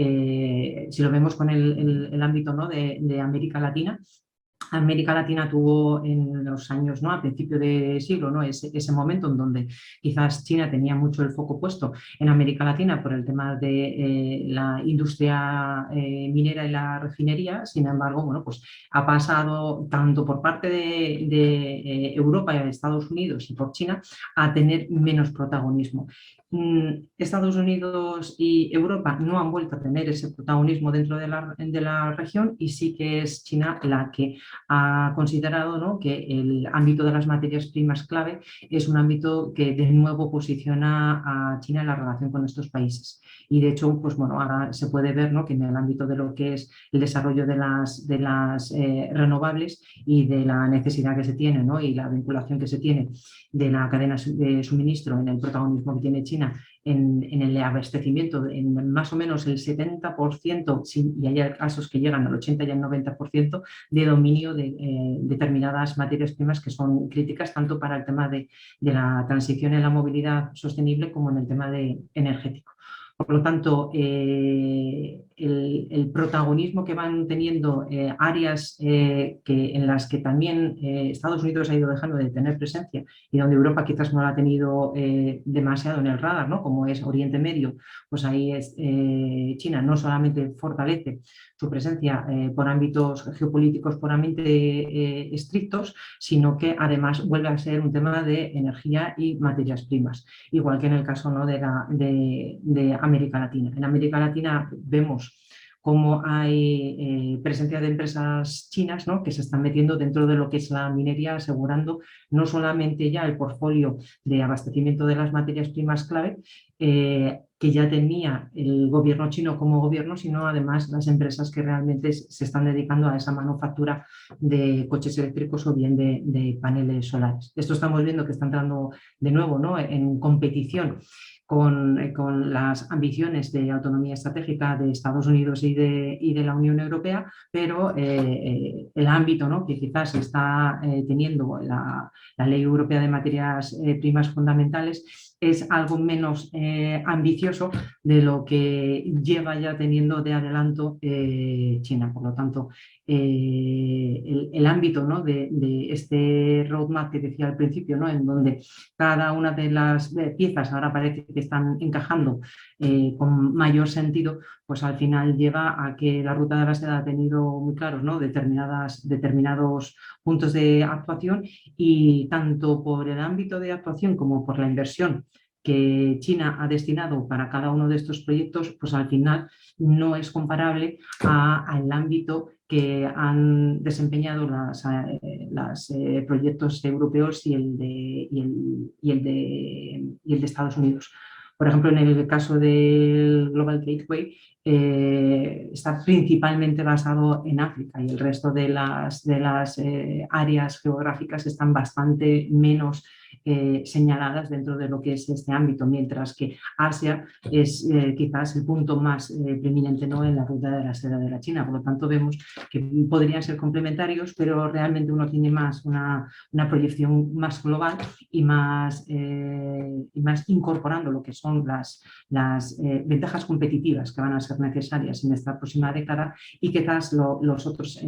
si lo vemos con el ámbito, ¿no?, de América Latina, América Latina tuvo en los años, ¿no?, a principio de siglo, ¿no?, ese momento en donde quizás China tenía mucho el foco puesto en América Latina por el tema de la industria minera y la refinería. Sin embargo, bueno, pues ha pasado tanto por parte de Europa y de Estados Unidos y por China a tener menos protagonismo. Estados Unidos y Europa no han vuelto a tener ese protagonismo dentro de la región, y sí que es China la que ha considerado, ¿no?, que el ámbito de las materias primas clave es un ámbito que de nuevo posiciona a China en la relación con estos países. Y de hecho, pues bueno, ahora se puede ver, ¿no?, que en el ámbito de lo que es el desarrollo de las renovables y de la necesidad que se tiene, ¿no?, y la vinculación que se tiene de la cadena de suministro en el protagonismo que tiene China en el abastecimiento, en más o menos el 70%, y hay casos que llegan al 80 y al 90% de dominio de determinadas materias primas que son críticas tanto para el tema de la transición en la movilidad sostenible como en el tema energético. Por lo tanto, el protagonismo que van teniendo áreas en las que también Estados Unidos ha ido dejando de tener presencia y donde Europa quizás no la ha tenido demasiado en el radar, ¿no?, como es Oriente Medio, pues ahí China no solamente fortalece su presencia por ámbitos geopolíticos puramente estrictos, sino que además vuelve a ser un tema de energía y materias primas, igual que en el caso, ¿no?, de América Latina. En América Latina vemos cómo hay presencia de empresas chinas, ¿no?, que se están metiendo dentro de lo que es la minería, asegurando no solamente ya el portfolio de abastecimiento de las materias primas clave, que ya tenía el gobierno chino como gobierno, sino además las empresas que realmente se están dedicando a esa manufactura de coches eléctricos o bien de paneles solares. Esto estamos viendo que está entrando de nuevo, ¿no?, en competición con las ambiciones de autonomía estratégica de Estados Unidos y de la Unión Europea, pero el ámbito, ¿no?, que quizás está teniendo la Ley Europea de Materias Primas Fundamentales es algo menos ambicioso de lo que lleva ya teniendo de adelanto China. Por lo tanto, el ámbito, ¿no?, de este roadmap que decía al principio, ¿no?, en donde cada una de las piezas ahora parece que están encajando con mayor sentido, pues al final lleva a que la ruta de la seda ha tenido muy claros, ¿no?, determinados puntos de actuación, y tanto por el ámbito de actuación como por la inversión que China ha destinado para cada uno de estos proyectos, pues al final no es comparable al ámbito que han desempeñado los proyectos europeos y el de Estados Unidos. Por ejemplo, en el caso del Global Gateway, está principalmente basado en África, y el resto de las áreas geográficas están bastante menos señaladas dentro de lo que es este ámbito, mientras que Asia es quizás el punto más preeminente, ¿no?, en la ruta de la seda de la China. Por lo tanto, vemos que podrían ser complementarios, pero realmente uno tiene más una proyección más global y más incorporando lo que son las ventajas competitivas que van a ser necesarias en esta próxima década, y quizás los otros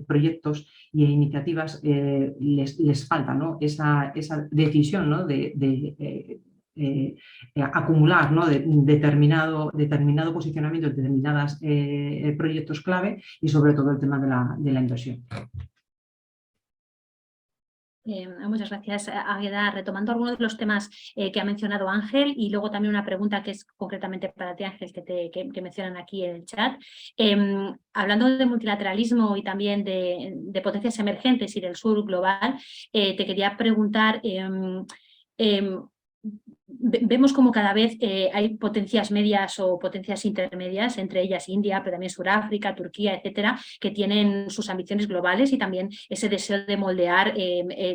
proyectos y iniciativas les falta, ¿no?, esa decisión, ¿no?, de acumular, ¿no?, determinado posicionamiento, determinados proyectos clave, y sobre todo el tema de la inversión. Muchas gracias, Águeda. Retomando algunos de los temas que ha mencionado Ángel, y luego también una pregunta que es concretamente para ti, Ángel, que mencionan aquí en el chat. Hablando de multilateralismo y también de potencias emergentes y del sur global, te quería preguntar, vemos como cada vez hay potencias medias o potencias intermedias, entre ellas India, pero también Sudáfrica, Turquía, etcétera, que tienen sus ambiciones globales y también ese deseo de moldear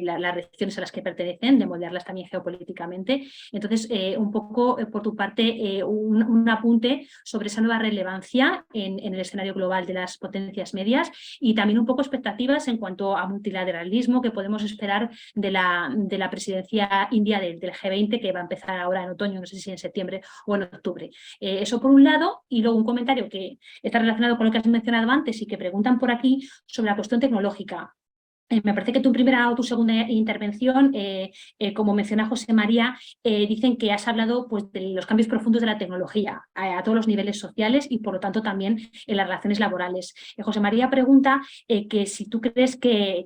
las regiones a las que pertenecen, de moldearlas también geopolíticamente. Entonces, un poco por tu parte, un apunte sobre esa nueva relevancia en el escenario global de las potencias medias, y también un poco expectativas en cuanto a multilateralismo que podemos esperar de la presidencia india del G20, que va a empezar ahora en otoño, no sé si en septiembre o en octubre. Eso por un lado, y luego un comentario que está relacionado con lo que has mencionado antes y que preguntan por aquí sobre la cuestión tecnológica. Me parece que tu primera o tu segunda intervención, como menciona José María, dicen que has hablado, pues, de los cambios profundos de la tecnología a todos los niveles sociales y por lo tanto también en las relaciones laborales. José María pregunta que si tú crees que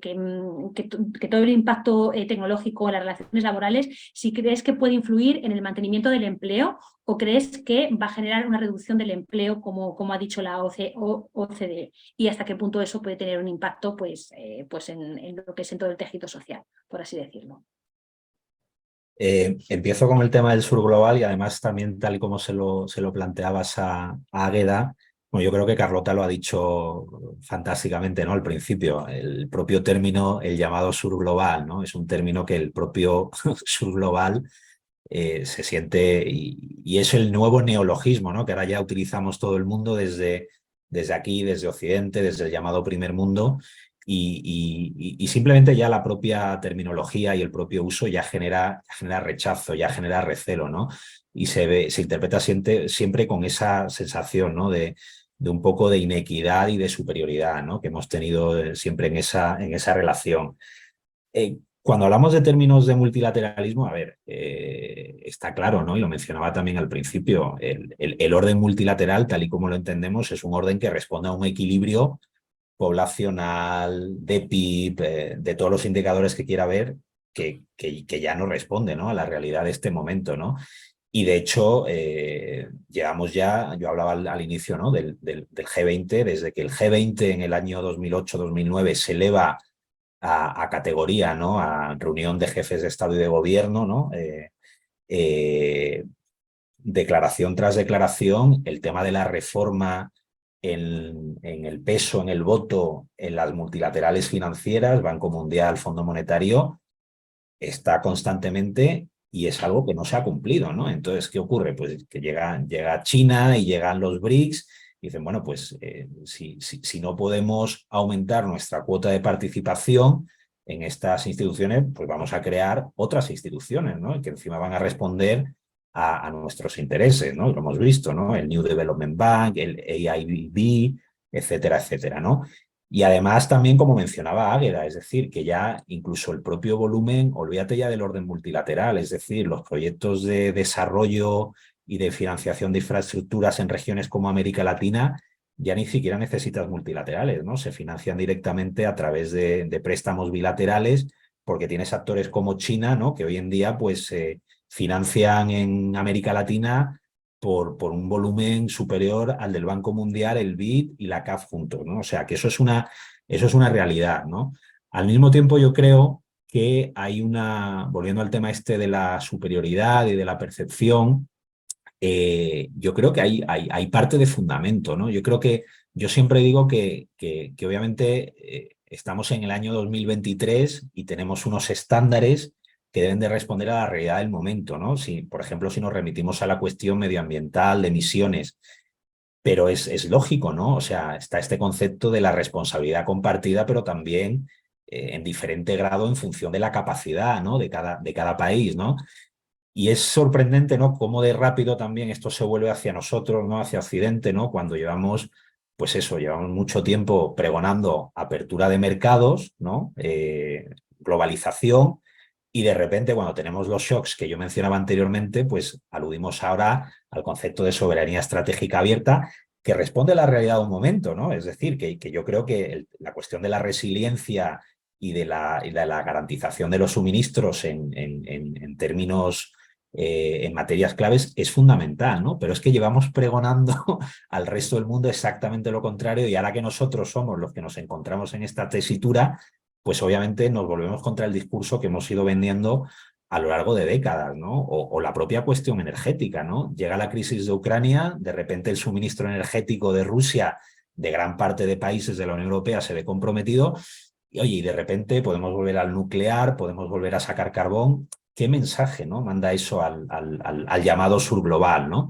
todo el impacto tecnológico en las relaciones laborales, si crees que puede influir en el mantenimiento del empleo, o crees que va a generar una reducción del empleo, como ha dicho la OCDE, y hasta qué punto eso puede tener un impacto, pues en lo que es en todo el tejido social, por así decirlo. Empiezo con el tema del sur global, y además también, tal y como se lo planteabas a Águeda, bueno, yo creo que Carlota lo ha dicho fantásticamente, ¿no?, al principio. El propio término, el llamado sur global, ¿no?, es un término que el propio sur global se siente, y es el nuevo neologismo, ¿no?, que ahora ya utilizamos todo el mundo desde aquí, desde Occidente, desde el llamado primer mundo, y simplemente ya la propia terminología y el propio uso ya genera rechazo, ya genera recelo, ¿no? Y se interpreta siempre con esa sensación, ¿no?, de un poco de inequidad y de superioridad, ¿no?, que hemos tenido siempre en esa relación. Cuando hablamos de términos de multilateralismo, a ver, está claro, ¿no?, y lo mencionaba también al principio, el orden multilateral, tal y como lo entendemos, es un orden que responde a un equilibrio poblacional, de PIB, de todos los indicadores que quiera ver, que ya no responde, ¿no?, a la realidad de este momento, ¿no? Y de hecho, llevamos ya, yo hablaba al inicio, ¿no?, del G20, desde que el G20 en el año 2008-2009 se eleva a categoría, ¿no?, a reunión de jefes de Estado y de Gobierno, ¿no?, declaración tras declaración, el tema de la reforma en el peso, en el voto, en las multilaterales financieras, Banco Mundial, Fondo Monetario, está constantemente y es algo que no se ha cumplido, ¿no? Entonces, ¿qué ocurre? Pues que llega China y llegan los BRICS y dicen, bueno, pues si no podemos aumentar nuestra cuota de participación en estas instituciones, pues vamos a crear otras instituciones, ¿no? Y que encima van a responder a nuestros intereses, ¿no? Lo hemos visto, ¿no? El New Development Bank, el AIIB, etcétera, etcétera, ¿no? Y además también, como mencionaba Águeda, es decir, que ya incluso el propio volumen, olvídate ya del orden multilateral, es decir, los proyectos de desarrollo y de financiación de infraestructuras en regiones como América Latina ya ni siquiera necesitas multilaterales, ¿no? Se financian directamente a través de préstamos bilaterales porque tienes actores como China, ¿no?, que hoy en día pues financian en América Latina por un volumen superior al del Banco Mundial, el BID y la CAF juntos, ¿no? O sea, que eso es una realidad, ¿no? Al mismo tiempo, yo creo que hay volviendo al tema este de la superioridad y de la percepción, yo creo que hay parte de fundamento, ¿no? Yo siempre digo que obviamente estamos en el año 2023 y tenemos unos estándares que deben de responder a la realidad del momento, ¿no? Por ejemplo, si nos remitimos a la cuestión medioambiental, de emisiones, pero es lógico, ¿no? O sea, está este concepto de la responsabilidad compartida, pero también en diferente grado en función de la capacidad, ¿no?, de cada país, ¿no? Y es sorprendente, ¿no?, cómo de rápido también esto se vuelve hacia nosotros, ¿no?, hacia Occidente, ¿no?, cuando llevamos, pues eso, llevamos mucho tiempo pregonando apertura de mercados, ¿no?, globalización, y de repente cuando tenemos los shocks que yo mencionaba anteriormente, pues aludimos ahora al concepto de soberanía estratégica abierta, que responde a la realidad de un momento, ¿no? Es decir, que yo creo que la cuestión de la resiliencia y de la garantización de los suministros en términos en materias claves es fundamental, ¿no? Pero es que llevamos pregonando al resto del mundo exactamente lo contrario, y ahora que nosotros somos los que nos encontramos en esta tesitura, pues obviamente nos volvemos contra el discurso que hemos ido vendiendo a lo largo de décadas, ¿no? O la propia cuestión energética, ¿no? Llega la crisis de Ucrania, de repente el suministro energético de Rusia, de gran parte de países de la Unión Europea, se ve comprometido, y oye, y de repente podemos volver al nuclear, podemos volver a sacar carbón. ¿Qué mensaje, ¿no?, manda eso al llamado sur global, ¿no?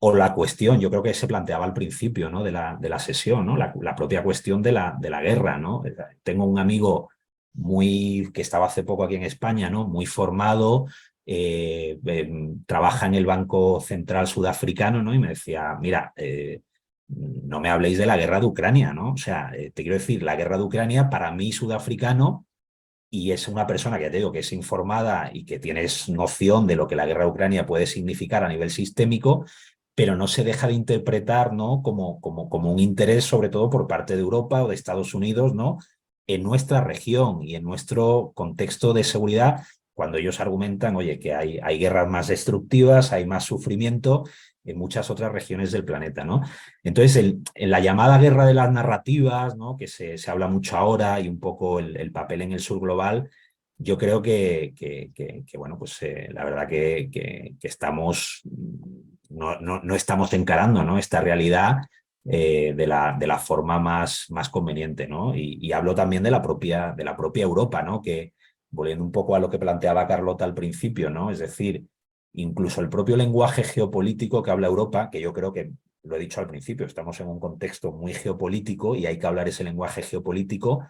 O la cuestión, yo creo que se planteaba al principio, ¿no?, de la sesión, ¿no?, la propia cuestión de la guerra, ¿no? Tengo un amigo que estaba hace poco aquí en España, ¿no?, muy formado, trabaja en el Banco Central Sudafricano, ¿no?, y me decía, mira, no me habléis de la guerra de Ucrania, ¿no? O sea, te quiero decir, la guerra de Ucrania, para mí sudafricano, y es una persona que ya te digo que es informada y que tienes noción de lo que la guerra de Ucrania puede significar a nivel sistémico, pero no se deja de interpretar, ¿no?, como un interés, sobre todo por parte de Europa o de Estados Unidos, ¿no?, en nuestra región y en nuestro contexto de seguridad, cuando ellos argumentan, oye, que hay guerras más destructivas, hay más sufrimiento en muchas otras regiones del planeta, ¿no? Entonces, en la llamada guerra de las narrativas, ¿no?, que se habla mucho ahora, y un poco el papel en el sur global, yo creo que bueno, pues la verdad que estamos, no estamos encarando, ¿no?, esta realidad de la forma más conveniente, ¿no? Y hablo también de la propia Europa, ¿no?, que, volviendo un poco a lo que planteaba Carlota al principio, ¿no?, es decir, incluso el propio lenguaje geopolítico que habla Europa, que yo creo que, lo he dicho al principio, estamos en un contexto muy geopolítico y hay que hablar ese lenguaje geopolítico,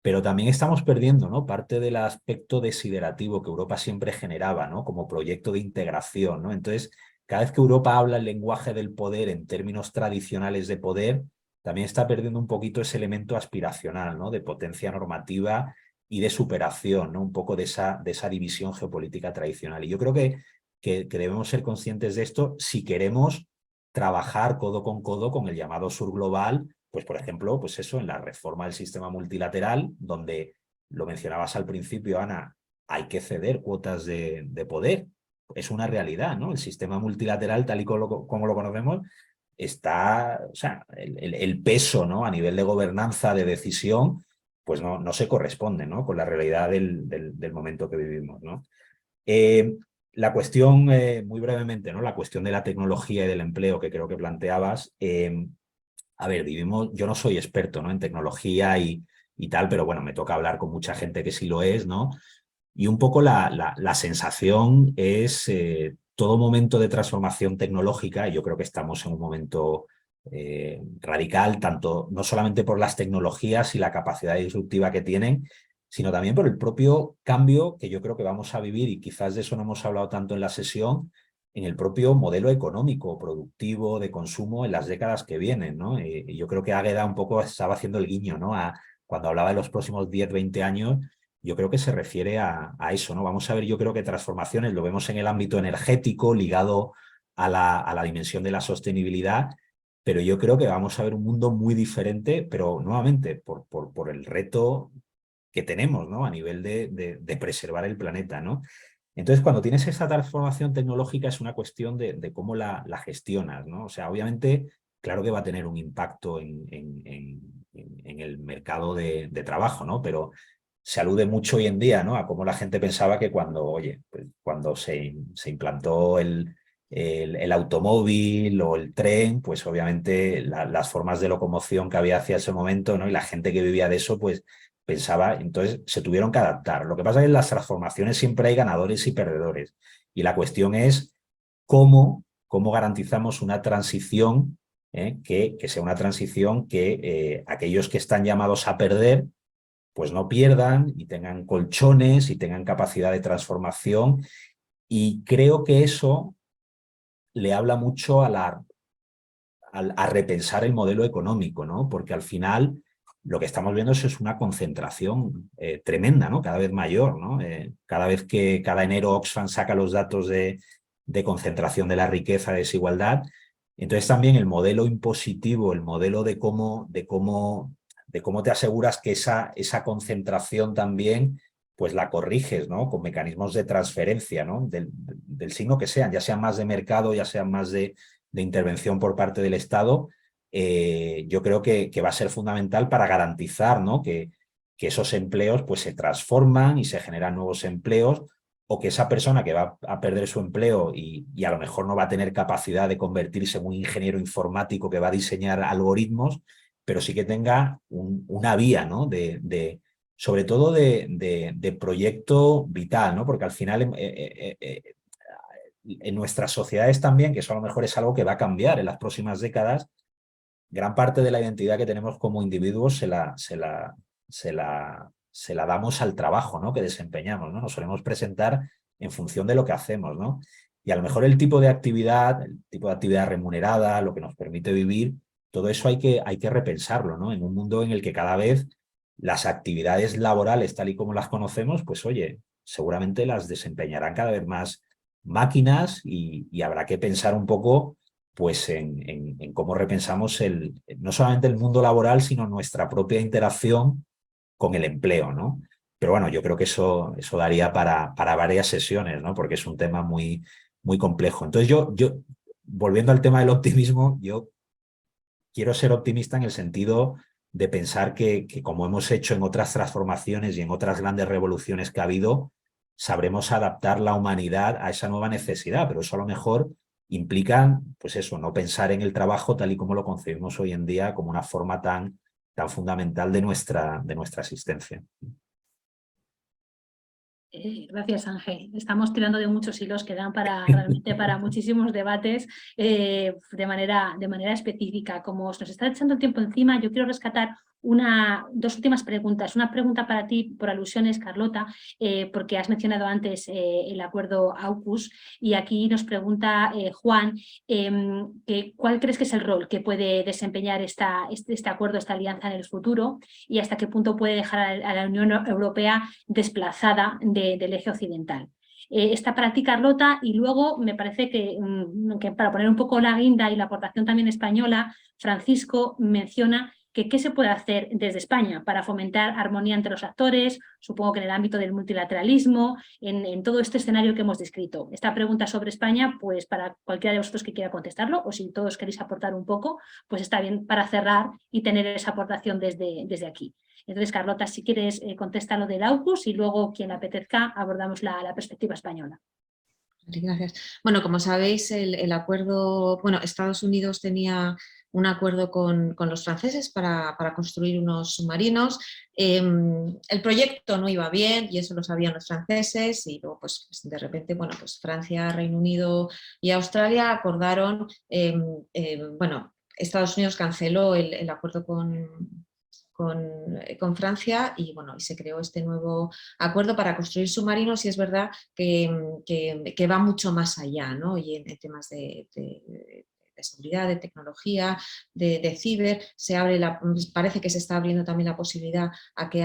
pero también estamos perdiendo, ¿no?, parte del aspecto desiderativo que Europa siempre generaba, ¿no?, como proyecto de integración, ¿no? Entonces, cada vez que Europa habla el lenguaje del poder en términos tradicionales de poder, también está perdiendo un poquito ese elemento aspiracional, ¿no?, de potencia normativa y de superación, ¿no?, un poco de esa división geopolítica tradicional. Y yo creo que debemos ser conscientes de esto si queremos trabajar codo con el llamado sur global, pues por ejemplo, pues eso, en la reforma del sistema multilateral, donde, lo mencionabas al principio, Ana, hay que ceder cuotas de poder, es una realidad, ¿no? El sistema multilateral, tal y como lo conocemos, está, o sea, el peso, ¿no? A nivel de gobernanza, de decisión, pues no se corresponde, ¿no? Con la realidad del momento que vivimos, ¿no? La cuestión, muy brevemente, ¿no? La cuestión de la tecnología y del empleo que creo que planteabas. A ver, yo no soy experto, ¿no? En tecnología y tal, pero bueno, me toca hablar con mucha gente que sí lo es, ¿no? Y un poco la sensación es todo momento de transformación tecnológica, y yo creo que estamos en un momento radical, tanto no solamente por las tecnologías y la capacidad disruptiva que tienen, sino también por el propio cambio que yo creo que vamos a vivir, y quizás de eso no hemos hablado tanto en la sesión, en el propio modelo económico, productivo, de consumo en las décadas que vienen, ¿no? Y yo creo que Águeda un poco estaba haciendo el guiño, ¿no? Cuando hablaba de los próximos 10, 20 años, yo creo que se refiere a eso, ¿no? Vamos a ver, yo creo que transformaciones, lo vemos en el ámbito energético, ligado a la dimensión de la sostenibilidad, pero yo creo que vamos a ver un mundo muy diferente, pero nuevamente por el reto que tenemos, ¿no? A nivel de preservar el planeta, ¿no? Entonces, cuando tienes esa transformación tecnológica es una cuestión de cómo la gestionas, ¿no? O sea, obviamente, claro que va a tener un impacto en el mercado de trabajo, ¿no? Pero se alude mucho hoy en día, ¿no? A cómo la gente pensaba que pues cuando se implantó el automóvil o el tren, pues obviamente las formas de locomoción que había hacia ese momento, ¿no? Y la gente que vivía de eso, pues pensaba, entonces se tuvieron que adaptar. Lo que pasa es que en las transformaciones siempre hay ganadores y perdedores. Y la cuestión es cómo garantizamos una transición, que sea una transición que aquellos que están llamados a perder, pues no pierdan y tengan colchones y tengan capacidad de transformación. Y creo que eso le habla mucho a repensar el modelo económico, ¿no? Porque al final lo que estamos viendo es una concentración tremenda, ¿no? Cada vez mayor, ¿no? Cada vez que cada enero Oxfam saca los datos de concentración de la riqueza, de desigualdad, entonces también el modelo impositivo, el modelo de cómo te aseguras que esa concentración también pues la corriges, ¿no? Con mecanismos de transferencia, ¿no? Del signo que sean, ya sean más de mercado, ya sean más de intervención por parte del Estado, yo creo que va a ser fundamental para garantizar, ¿no? que esos empleos pues, se transforman y se generan nuevos empleos, o que esa persona que va a perder su empleo y a lo mejor no va a tener capacidad de convertirse en un ingeniero informático que va a diseñar algoritmos, pero sí que tenga una vía, ¿no? Sobre todo de proyecto vital, ¿no? Porque al final en nuestras sociedades también, que eso a lo mejor es algo que va a cambiar en las próximas décadas, gran parte de la identidad que tenemos como individuos se la damos al trabajo, ¿no? Que desempeñamos, ¿no? Nos solemos presentar en función de lo que hacemos, ¿no? Y a lo mejor el tipo de actividad remunerada, lo que nos permite vivir, todo eso hay que repensarlo, ¿no? En un mundo en el que cada vez las actividades laborales, tal y como las conocemos, pues oye, seguramente las desempeñarán cada vez más máquinas, y habrá que pensar un poco pues en cómo repensamos no solamente el mundo laboral, sino nuestra propia interacción con el empleo, ¿no? Pero bueno, yo creo que eso daría para varias sesiones, ¿no? Porque es un tema muy, muy complejo. Entonces yo, volviendo al tema del optimismo, yo quiero ser optimista en el sentido de pensar que como hemos hecho en otras transformaciones y en otras grandes revoluciones que ha habido, sabremos adaptar la humanidad a esa nueva necesidad, pero eso a lo mejor implica, pues eso, no pensar en el trabajo tal y como lo concebimos hoy en día como una forma tan fundamental de nuestra existencia. Gracias, Ángel. Estamos tirando de muchos hilos que dan realmente para muchísimos debates de manera específica. Como nos está echando el tiempo encima, yo quiero rescatar dos últimas preguntas. Una pregunta para ti, por alusiones, Carlota, porque has mencionado antes el acuerdo AUKUS, y aquí nos pregunta Juan, ¿cuál crees que es el rol que puede desempeñar este acuerdo, esta alianza en el futuro, y hasta qué punto puede dejar a la Unión Europea desplazada del eje occidental? Está para ti, Carlota, y luego me parece que para poner un poco la guinda y la aportación también española, Francisco menciona ¿qué se puede hacer desde España para fomentar armonía entre los actores? Supongo que en el ámbito del multilateralismo, en todo este escenario que hemos descrito. Esta pregunta sobre España, pues para cualquiera de vosotros que quiera contestarlo, o si todos queréis aportar un poco, pues está bien para cerrar y tener esa aportación desde aquí. Entonces, Carlota, si quieres, contesta lo del AUKUS y luego, quien le apetezca, abordamos la perspectiva española. Gracias. Bueno, como sabéis, el acuerdo, bueno, Estados Unidos tenía un acuerdo con los franceses para construir unos submarinos. El proyecto no iba bien y eso lo sabían los franceses y luego pues de repente, bueno, pues Francia, Reino Unido y Australia acordaron, bueno, Estados Unidos canceló el acuerdo con Francia y, bueno, y se creó este nuevo acuerdo para construir submarinos y es verdad que va mucho más allá, ¿no? Y en temas de seguridad, de tecnología, de ciber, se abre parece que se está abriendo también la posibilidad a que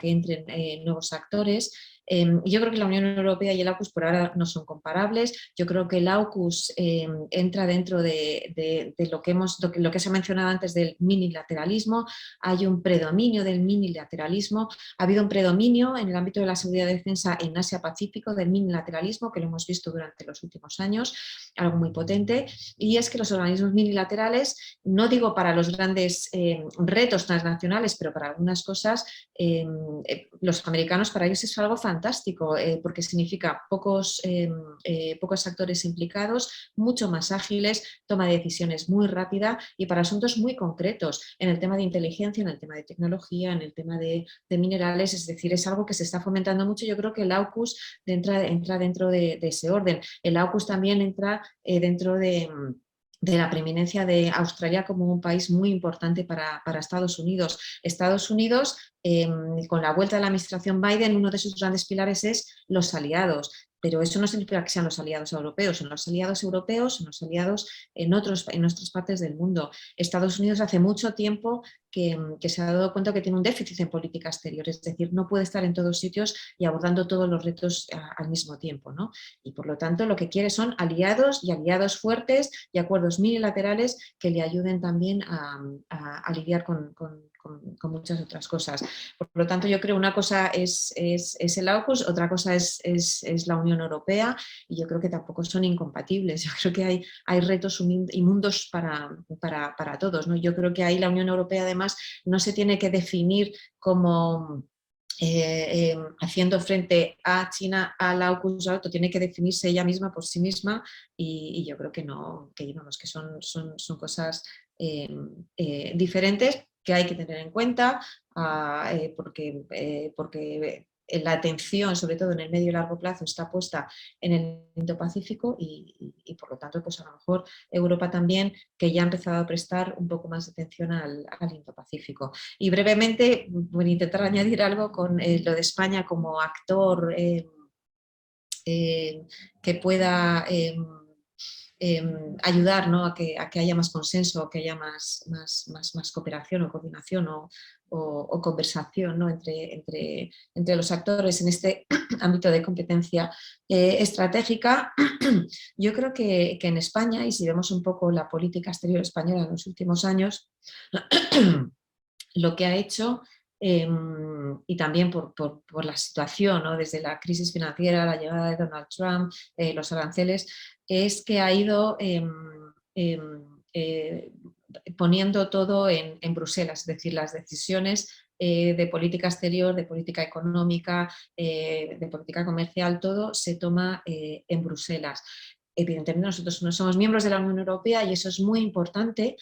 entren nuevos actores. Yo creo que la Unión Europea y el AUKUS por ahora no son comparables. Yo creo que el AUKUS entra dentro de lo que se ha mencionado antes del minilateralismo. Hay un predominio del minilateralismo. Ha habido un predominio en el ámbito de la seguridad y defensa en Asia-Pacífico del minilateralismo, que lo hemos visto durante los últimos años, algo muy potente. Y es que los organismos minilaterales, no digo para los grandes retos transnacionales, pero para algunas cosas, los americanos, para ellos es algo fantástico, porque significa pocos actores implicados, mucho más ágiles, toma de decisiones muy rápida y para asuntos muy concretos, en el tema de inteligencia, en el tema de tecnología, en el tema de minerales, es decir, es algo que se está fomentando mucho. Yo creo que el AUKUS entra dentro de ese orden. El AUKUS también entra dentro de la preeminencia de Australia como un país muy importante para Estados Unidos. Estados Unidos, con la vuelta de la administración Biden, uno de sus grandes pilares es los aliados. Pero eso no significa que sean los aliados europeos, son los aliados europeos, son los aliados en otras partes del mundo. Estados Unidos hace mucho tiempo que se ha dado cuenta que tiene un déficit en política exterior, es decir, no puede estar en todos sitios y abordando todos los retos al mismo tiempo, ¿no? Y por lo tanto lo que quiere son aliados y aliados fuertes y acuerdos unilaterales que le ayuden también a lidiar con muchas otras cosas. Por lo tanto, yo creo una cosa es el AUKUS, otra cosa es la Unión Europea y yo creo que tampoco son incompatibles. Yo creo que hay retos y mundos para todos, ¿no? Yo creo que ahí la Unión Europea además no se tiene que definir como haciendo frente a China, al AUKUS, tiene que definirse ella misma por sí misma y yo creo que no, que son cosas diferentes que hay que tener en cuenta porque la atención, sobre todo en el medio y largo plazo, está puesta en el Indo-Pacífico y por lo tanto, pues a lo mejor Europa también, que ya ha empezado a prestar un poco más de atención al Indo-Pacífico. Y brevemente, voy a intentar añadir algo con lo de España como actor que pueda ayudar, ¿no? a que haya más consenso, que haya más cooperación o coordinación o conversación, ¿no? entre los actores en este ámbito de competencia estratégica. Yo creo que en España, y si vemos un poco la política exterior española en los últimos años, lo que ha hecho, y también por la situación, ¿no? Desde la crisis financiera, la llegada de Donald Trump, los aranceles, es que ha ido poniendo todo en Bruselas, es decir, las decisiones de política exterior, de política económica, de política comercial, todo se toma en Bruselas. Evidentemente nosotros no somos miembros de la Unión Europea y eso es muy importante,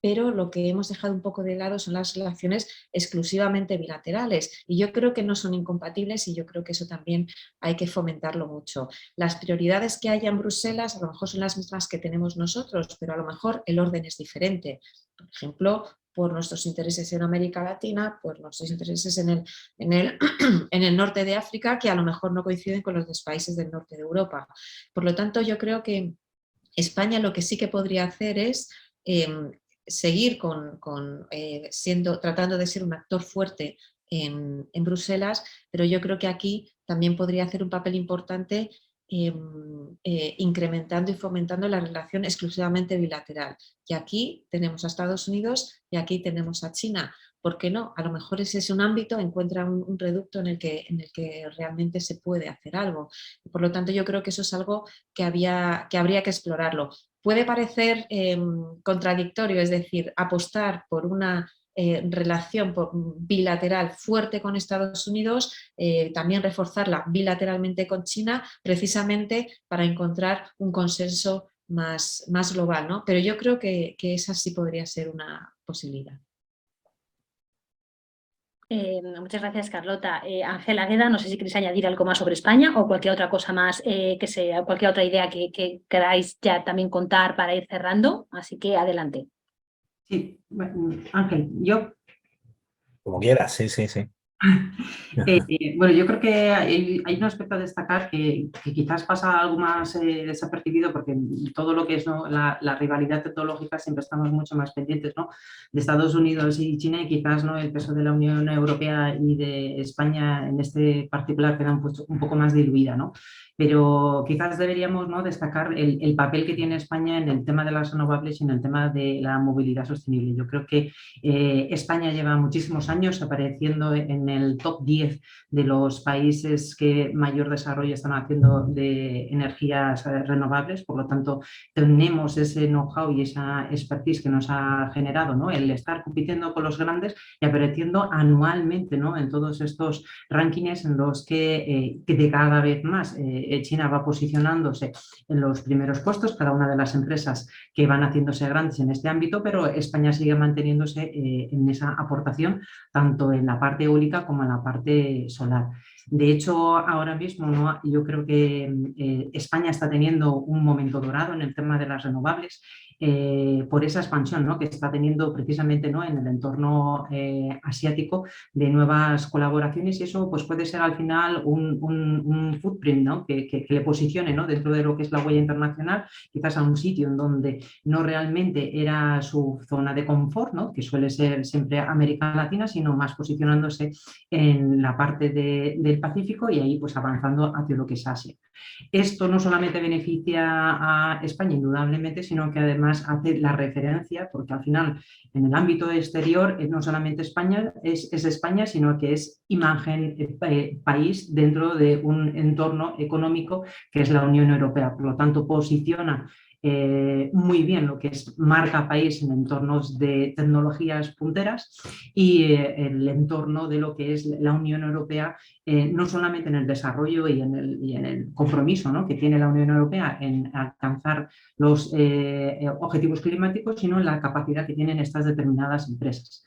pero lo que hemos dejado un poco de lado son las relaciones exclusivamente bilaterales y yo creo que no son incompatibles y yo creo que eso también hay que fomentarlo mucho. Las prioridades que haya en Bruselas a lo mejor son las mismas que tenemos nosotros, pero a lo mejor el orden es diferente. Por ejemplo, por nuestros intereses en América Latina, por nuestros intereses en el norte de África, que a lo mejor no coinciden con los de los países del norte de Europa. Por lo tanto, yo creo que España lo que sí que podría hacer es seguir tratando de ser un actor fuerte en Bruselas, pero yo creo que aquí también podría hacer un papel importante incrementando y fomentando la relación exclusivamente bilateral. Y aquí tenemos a Estados Unidos y aquí tenemos a China. ¿Por qué no? A lo mejor ese es un ámbito, encuentra un reducto en el que realmente se puede hacer algo. Por lo tanto, yo creo que eso es algo que habría que explorarlo. Puede parecer contradictorio, es decir, apostar por una relación bilateral fuerte con Estados Unidos, también reforzarla bilateralmente con China, precisamente para encontrar un consenso más global, ¿no? Pero yo creo que esa sí podría ser una posibilidad. Muchas gracias, Carlota. Ángela Agueda, no sé si queréis añadir algo más sobre España o cualquier otra cosa más, cualquier otra idea que queráis ya también contar para ir cerrando, así que adelante. Sí, bueno, Ángel, yo... Como quieras, sí, sí, sí. Bueno, yo creo que hay un aspecto a destacar que quizás pasa algo más desapercibido, porque todo lo que es, ¿no?, la rivalidad tecnológica siempre estamos mucho más pendientes, ¿no?, de Estados Unidos y China, y quizás, ¿no?, el peso de la Unión Europea y de España en este particular queda un poco más diluida, ¿no? Pero quizás deberíamos, ¿no?, destacar el papel que tiene España en el tema de las renovables y en el tema de la movilidad sostenible. Yo creo que España lleva muchísimos años apareciendo en el top 10 de los países que mayor desarrollo están haciendo de energías renovables. Por lo tanto, tenemos ese know-how y esa expertise que nos ha generado, ¿no?, el estar compitiendo con los grandes y apareciendo anualmente, ¿no?, en todos estos rankings en los que de cada vez más China va posicionándose en los primeros puestos, cada una de las empresas que van haciéndose grandes en este ámbito, pero España sigue manteniéndose en esa aportación, tanto en la parte eólica como en la parte solar. De hecho, ahora mismo, ¿no?, yo creo que España está teniendo un momento dorado en el tema de las renovables, por esa expansión, ¿no?, que está teniendo precisamente, ¿no?, en el entorno asiático, de nuevas colaboraciones, y eso pues puede ser al final un footprint, ¿no?, que le posicione, ¿no?, dentro de lo que es la huella internacional, quizás a un sitio en donde no realmente era su zona de confort, ¿no?, que suele ser siempre América Latina, sino más posicionándose en la parte del Pacífico y ahí pues avanzando hacia lo que es Asia. Esto no solamente beneficia a España, indudablemente, sino que además hace la referencia, porque al final en el ámbito exterior no solamente España es España, sino que es imagen país dentro de un entorno económico que es la Unión Europea. Por lo tanto, posiciona muy bien lo que es marca país en entornos de tecnologías punteras, y el entorno de lo que es la Unión Europea, no solamente en el desarrollo y en el compromiso, ¿no?, que tiene la Unión Europea en alcanzar los objetivos climáticos, sino en la capacidad que tienen estas determinadas empresas.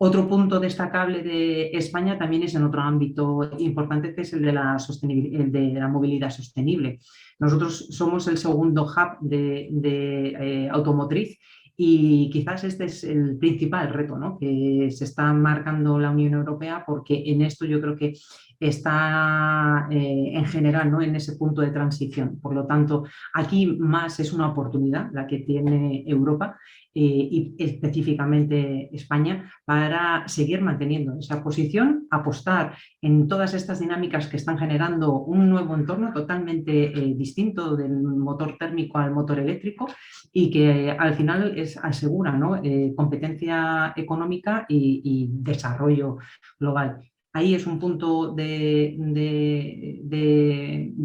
Otro punto destacable de España también es en otro ámbito importante, que es el de la movilidad sostenible. Nosotros somos el segundo hub de automotriz, y quizás este es el principal reto, ¿no?, que se está marcando la Unión Europea, porque en esto yo creo que está en general, ¿no?, en ese punto de transición. Por lo tanto, aquí más es una oportunidad la que tiene Europa y específicamente España, para seguir manteniendo esa posición, apostar en todas estas dinámicas que están generando un nuevo entorno totalmente distinto del motor térmico al motor eléctrico, y que al final asegura, ¿no?, competencia económica y desarrollo global. Ahí es un punto de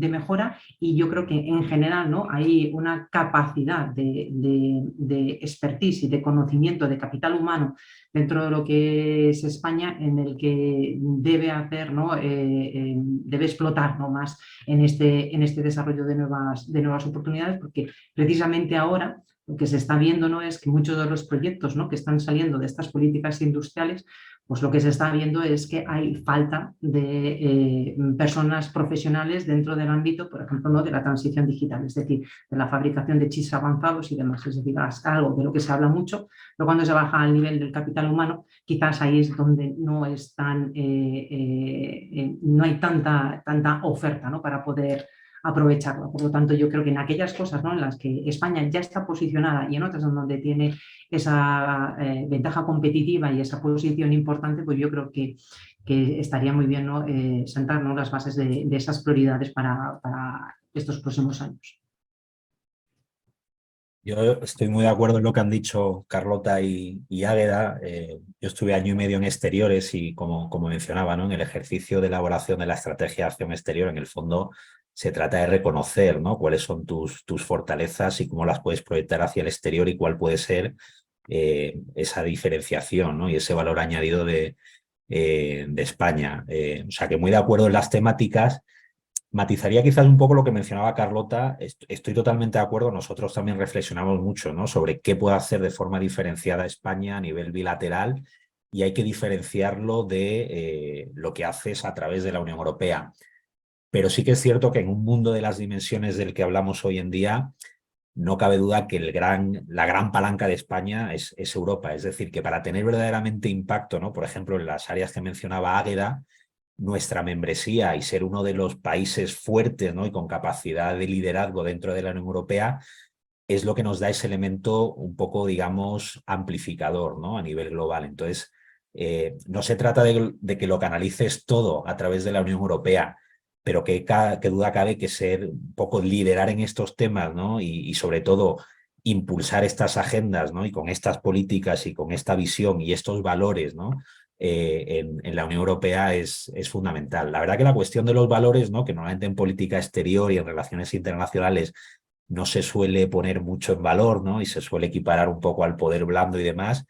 mejora, y yo creo que en general, ¿no?, hay una capacidad de expertise y de conocimiento, de capital humano dentro de lo que es España, en el que debe hacer, ¿no?, debe explotar, ¿no?, más en este desarrollo de nuevas oportunidades, porque precisamente ahora lo que se está viendo, ¿no?, es que muchos de los proyectos, ¿no?, que están saliendo de estas políticas industriales, pues lo que se está viendo es que hay falta de personas profesionales dentro del ámbito, por ejemplo, ¿no?, de la transición digital, es decir, de la fabricación de chips avanzados y demás. Es decir, algo de lo que se habla mucho, pero cuando se baja al nivel del capital humano, quizás ahí es donde no hay tanta oferta, ¿no?, para poder aprovecharlo. Por lo tanto, yo creo que en aquellas cosas, ¿no?, en las que España ya está posicionada, y en otras en donde tiene esa ventaja competitiva y esa posición importante, pues yo creo que estaría muy bien, ¿no?, sentar, ¿no?, las bases de esas prioridades para estos próximos años. Yo estoy muy de acuerdo en lo que han dicho Carlota y Águeda. Yo estuve año y medio en exteriores y como mencionaba, ¿no? En el ejercicio de elaboración de la estrategia de acción exterior, en el fondo se trata de reconocer, ¿no? Cuáles son tus fortalezas y cómo las puedes proyectar hacia el exterior y cuál puede ser esa diferenciación, ¿no? Y ese valor añadido de España. O sea que muy de acuerdo en las temáticas. Matizaría quizás un poco lo que mencionaba Carlota. Estoy totalmente de acuerdo. Nosotros también reflexionamos mucho, ¿no? Sobre qué puede hacer de forma diferenciada España a nivel bilateral y hay que diferenciarlo de lo que haces a través de la Unión Europea. Pero sí que es cierto que en un mundo de las dimensiones del que hablamos hoy en día, no cabe duda que la gran palanca de España es Europa. Es decir, que para tener verdaderamente impacto, ¿no? Por ejemplo, en las áreas que mencionaba Águeda, nuestra membresía y ser uno de los países fuertes, ¿no? Y con capacidad de liderazgo dentro de la Unión Europea es lo que nos da ese elemento un poco, digamos, amplificador, ¿no? A nivel global. Entonces, no se trata de que lo canalices todo a través de la Unión Europea, pero qué duda cabe que ser un poco liderar en estos temas, ¿no? Y sobre todo impulsar estas agendas, ¿no? Y con estas políticas y con esta visión y estos valores, ¿no? En la Unión Europea es fundamental. La verdad que la cuestión de los valores, ¿no? Que normalmente en política exterior y en relaciones internacionales no se suele poner mucho en valor, ¿no? Y se suele equiparar un poco al poder blando y demás.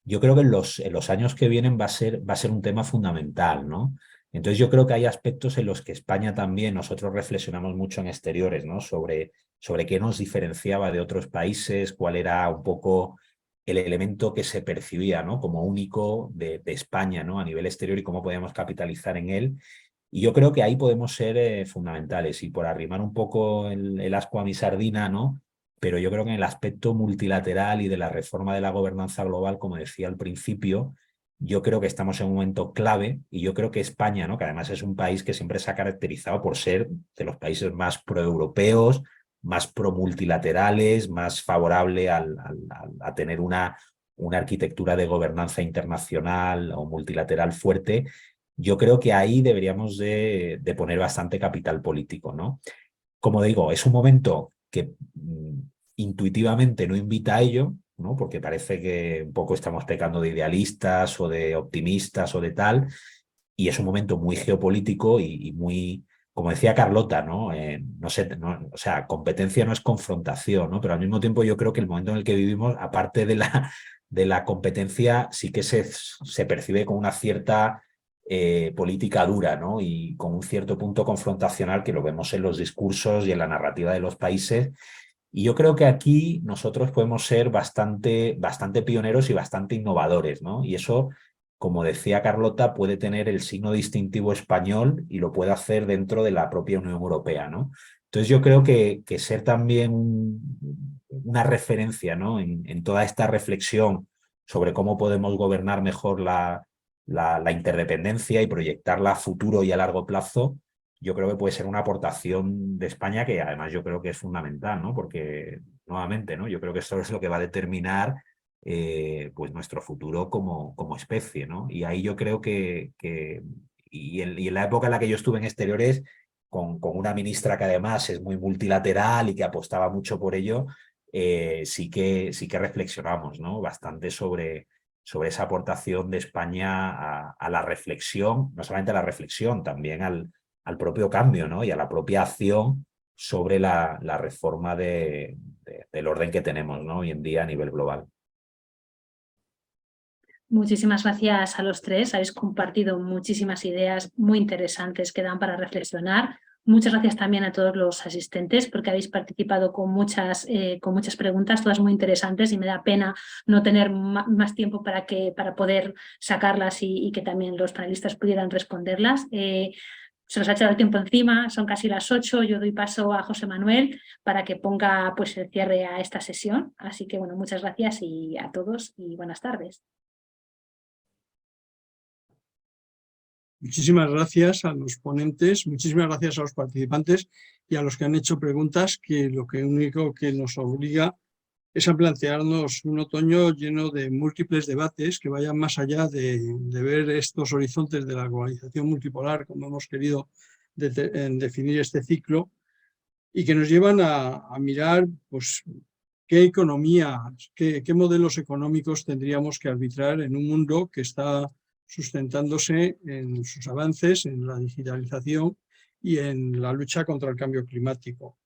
Yo creo que en los años que vienen va a ser un tema fundamental, ¿no? Entonces yo creo que hay aspectos en los que España también, nosotros reflexionamos mucho en exteriores, ¿no? Sobre qué nos diferenciaba de otros países, cuál era un poco el elemento que se percibía, ¿no? Como único de España, ¿no? A nivel exterior y cómo podíamos capitalizar en él. Y yo creo que ahí podemos ser fundamentales y por arrimar un poco el ascua a mi sardina, ¿no? Pero yo creo que en el aspecto multilateral y de la reforma de la gobernanza global, como decía al principio, yo creo que estamos en un momento clave y yo creo que España, ¿no? Que además es un país que siempre se ha caracterizado por ser de los países más proeuropeos, más pro-multilaterales, más favorable a tener una arquitectura de gobernanza internacional o multilateral fuerte. Yo creo que ahí deberíamos de poner bastante capital político, ¿no? Como digo, es un momento que intuitivamente no invita a ello, ¿no? Porque parece que un poco estamos pecando de idealistas o de optimistas o de tal, y es un momento muy geopolítico y muy, como decía Carlota, ¿no? No sé, o sea, competencia no es confrontación, ¿no? Pero al mismo tiempo yo creo que el momento en el que vivimos, aparte de la competencia, sí que se percibe con una cierta política dura, ¿no? Y con un cierto punto confrontacional que lo vemos en los discursos y en la narrativa de los países. Y yo creo que aquí nosotros podemos ser bastante pioneros y bastante innovadores, ¿no? Y eso, como decía Carlota, puede tener el signo distintivo español y lo puede hacer dentro de la propia Unión Europea, ¿no? Entonces yo creo que ser también una referencia, ¿no? En toda esta reflexión sobre cómo podemos gobernar mejor la interdependencia y proyectarla a futuro y a largo plazo, yo creo que puede ser una aportación de España que además yo creo que es fundamental, ¿no? Porque, nuevamente, ¿no? Yo creo que esto es lo que va a determinar pues nuestro futuro como especie, ¿no? Y ahí yo creo y en la época en la que yo estuve en exteriores, con una ministra que además es muy multilateral y que apostaba mucho por ello, sí que reflexionamos, ¿no? Bastante sobre esa aportación de España a la reflexión, no solamente a la reflexión, también al propio cambio, ¿no? Y a la propia acción sobre la reforma del orden que tenemos, ¿no? Hoy en día a nivel global. Muchísimas gracias a los tres. Habéis compartido muchísimas ideas muy interesantes que dan para reflexionar. Muchas gracias también a todos los asistentes porque habéis participado con muchas preguntas, todas muy interesantes, y me da pena no tener más tiempo para poder sacarlas y que también los panelistas pudieran responderlas. Se nos ha echado el tiempo encima, son casi las 8. Yo doy paso a José Manuel para que ponga pues, el cierre a esta sesión. Así que bueno, muchas gracias a todos y buenas tardes. Muchísimas gracias a los ponentes, muchísimas gracias a los participantes y a los que han hecho preguntas, que lo único que nos obliga es a plantearnos un otoño lleno de múltiples debates que vayan más allá de ver estos horizontes de la globalización multipolar, como hemos querido definir este ciclo, y que nos llevan a mirar pues, qué economías, qué modelos económicos tendríamos que arbitrar en un mundo que está sustentándose en sus avances, en la digitalización y en la lucha contra el cambio climático.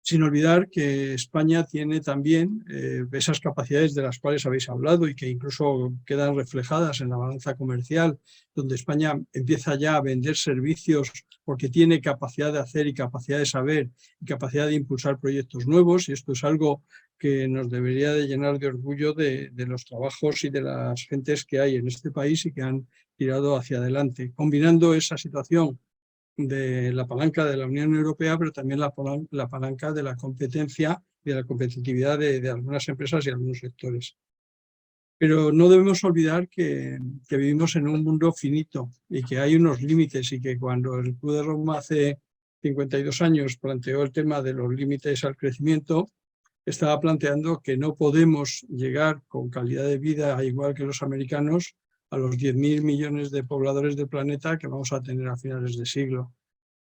Sin olvidar que España tiene también esas capacidades de las cuales habéis hablado y que incluso quedan reflejadas en la balanza comercial, donde España empieza ya a vender servicios porque tiene capacidad de hacer y capacidad de saber y capacidad de impulsar proyectos nuevos, y esto es algo que nos debería de llenar de orgullo de los trabajos y de las gentes que hay en este país y que han tirado hacia adelante, combinando esa situación de la palanca de la Unión Europea, pero también la palanca de la competencia y de la competitividad de algunas empresas y algunos sectores. Pero no debemos olvidar que vivimos en un mundo finito y que hay unos límites, y que cuando el Club de Roma hace 52 años planteó el tema de los límites al crecimiento, estaba planteando que no podemos llegar con calidad de vida, igual que los americanos, a los 10.000 millones de pobladores del planeta que vamos a tener a finales de siglo,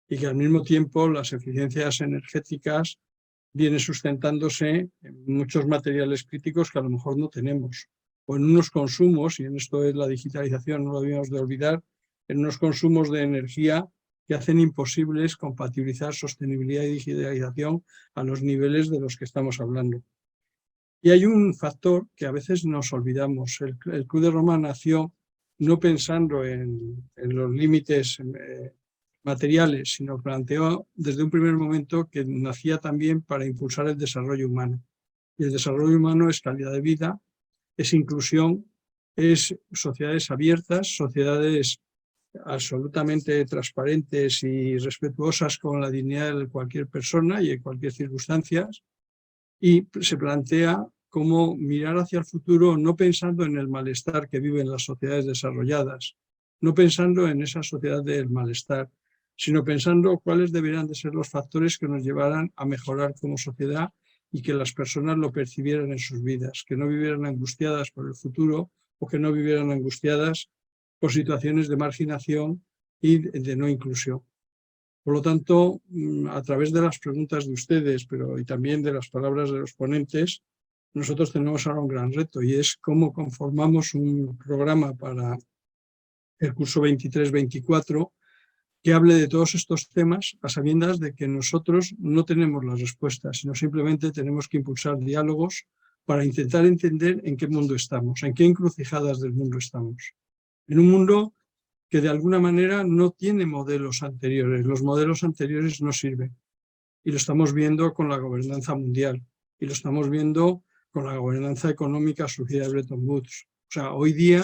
y que al mismo tiempo las eficiencias energéticas vienen sustentándose en muchos materiales críticos que a lo mejor no tenemos, o en unos consumos, y en esto es la digitalización, no lo debemos de olvidar, en unos consumos de energía que hacen imposibles compatibilizar sostenibilidad y digitalización a los niveles de los que estamos hablando. Y hay un factor que a veces nos olvidamos. El Club de Roma nació no pensando en los límites materiales, sino planteó desde un primer momento que nacía también para impulsar el desarrollo humano. Y el desarrollo humano es calidad de vida, es inclusión, es sociedades abiertas, sociedades absolutamente transparentes y respetuosas con la dignidad de cualquier persona y en cualquier circunstancia. Y se plantea cómo mirar hacia el futuro no pensando en el malestar que viven las sociedades desarrolladas, no pensando en esa sociedad del malestar, sino pensando cuáles deberían de ser los factores que nos llevaran a mejorar como sociedad y que las personas lo percibieran en sus vidas, que no vivieran angustiadas por el futuro o que no vivieran angustiadas por situaciones de marginación y de no inclusión. Por lo tanto, a través de las preguntas de ustedes, y también de las palabras de los ponentes, nosotros tenemos ahora un gran reto, y es cómo conformamos un programa para el curso 23-24 que hable de todos estos temas a sabiendas de que nosotros no tenemos las respuestas, sino simplemente tenemos que impulsar diálogos para intentar entender en qué mundo estamos, en qué encrucijadas del mundo estamos. En un mundo que de alguna manera no tiene modelos anteriores. Los modelos anteriores no sirven. Y lo estamos viendo con la gobernanza mundial. Y lo estamos viendo con la gobernanza económica surgida de Bretton Woods. O sea, hoy día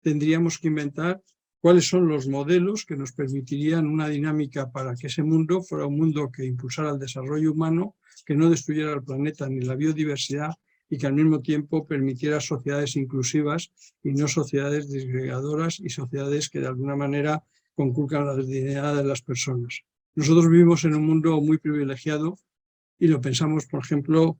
tendríamos que inventar cuáles son los modelos que nos permitirían una dinámica para que ese mundo fuera un mundo que impulsara el desarrollo humano, que no destruyera el planeta ni la biodiversidad, y que al mismo tiempo permitiera sociedades inclusivas y no sociedades disgregadoras y sociedades que de alguna manera conculcan la dignidad de las personas. Nosotros vivimos en un mundo muy privilegiado y lo pensamos, por ejemplo,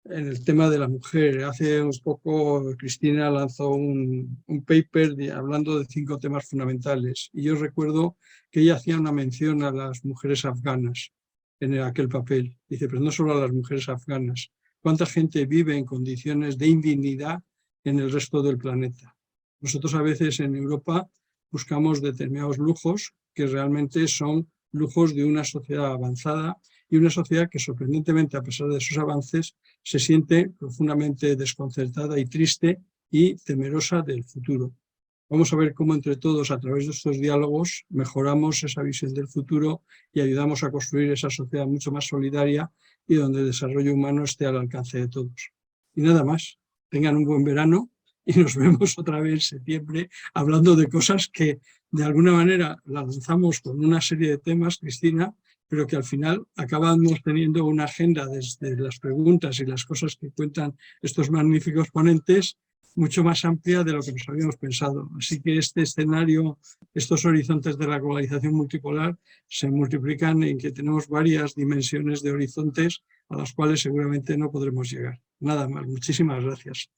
en el tema de la mujer. Hace un poco Cristina lanzó un paper hablando de 5 temas fundamentales, y yo recuerdo que ella hacía una mención a las mujeres afganas en aquel papel. Dice, pero no solo a las mujeres afganas. ¿Cuánta gente vive en condiciones de indignidad en el resto del planeta? Nosotros a veces en Europa buscamos determinados lujos que realmente son lujos de una sociedad avanzada y una sociedad que sorprendentemente, a pesar de sus avances, se siente profundamente desconcertada y triste y temerosa del futuro. Vamos a ver cómo entre todos, a través de estos diálogos, mejoramos esa visión del futuro y ayudamos a construir esa sociedad mucho más solidaria y donde el desarrollo humano esté al alcance de todos. Y nada más, tengan un buen verano y nos vemos otra vez en septiembre hablando de cosas que de alguna manera lanzamos con una serie de temas, Cristina, pero que al final acabamos teniendo una agenda desde las preguntas y las cosas que cuentan estos magníficos ponentes mucho más amplia de lo que nos habíamos pensado. Así que este escenario, estos horizontes de la globalización multipolar se multiplican en que tenemos varias dimensiones de horizontes a las cuales seguramente no podremos llegar. Nada más, muchísimas gracias.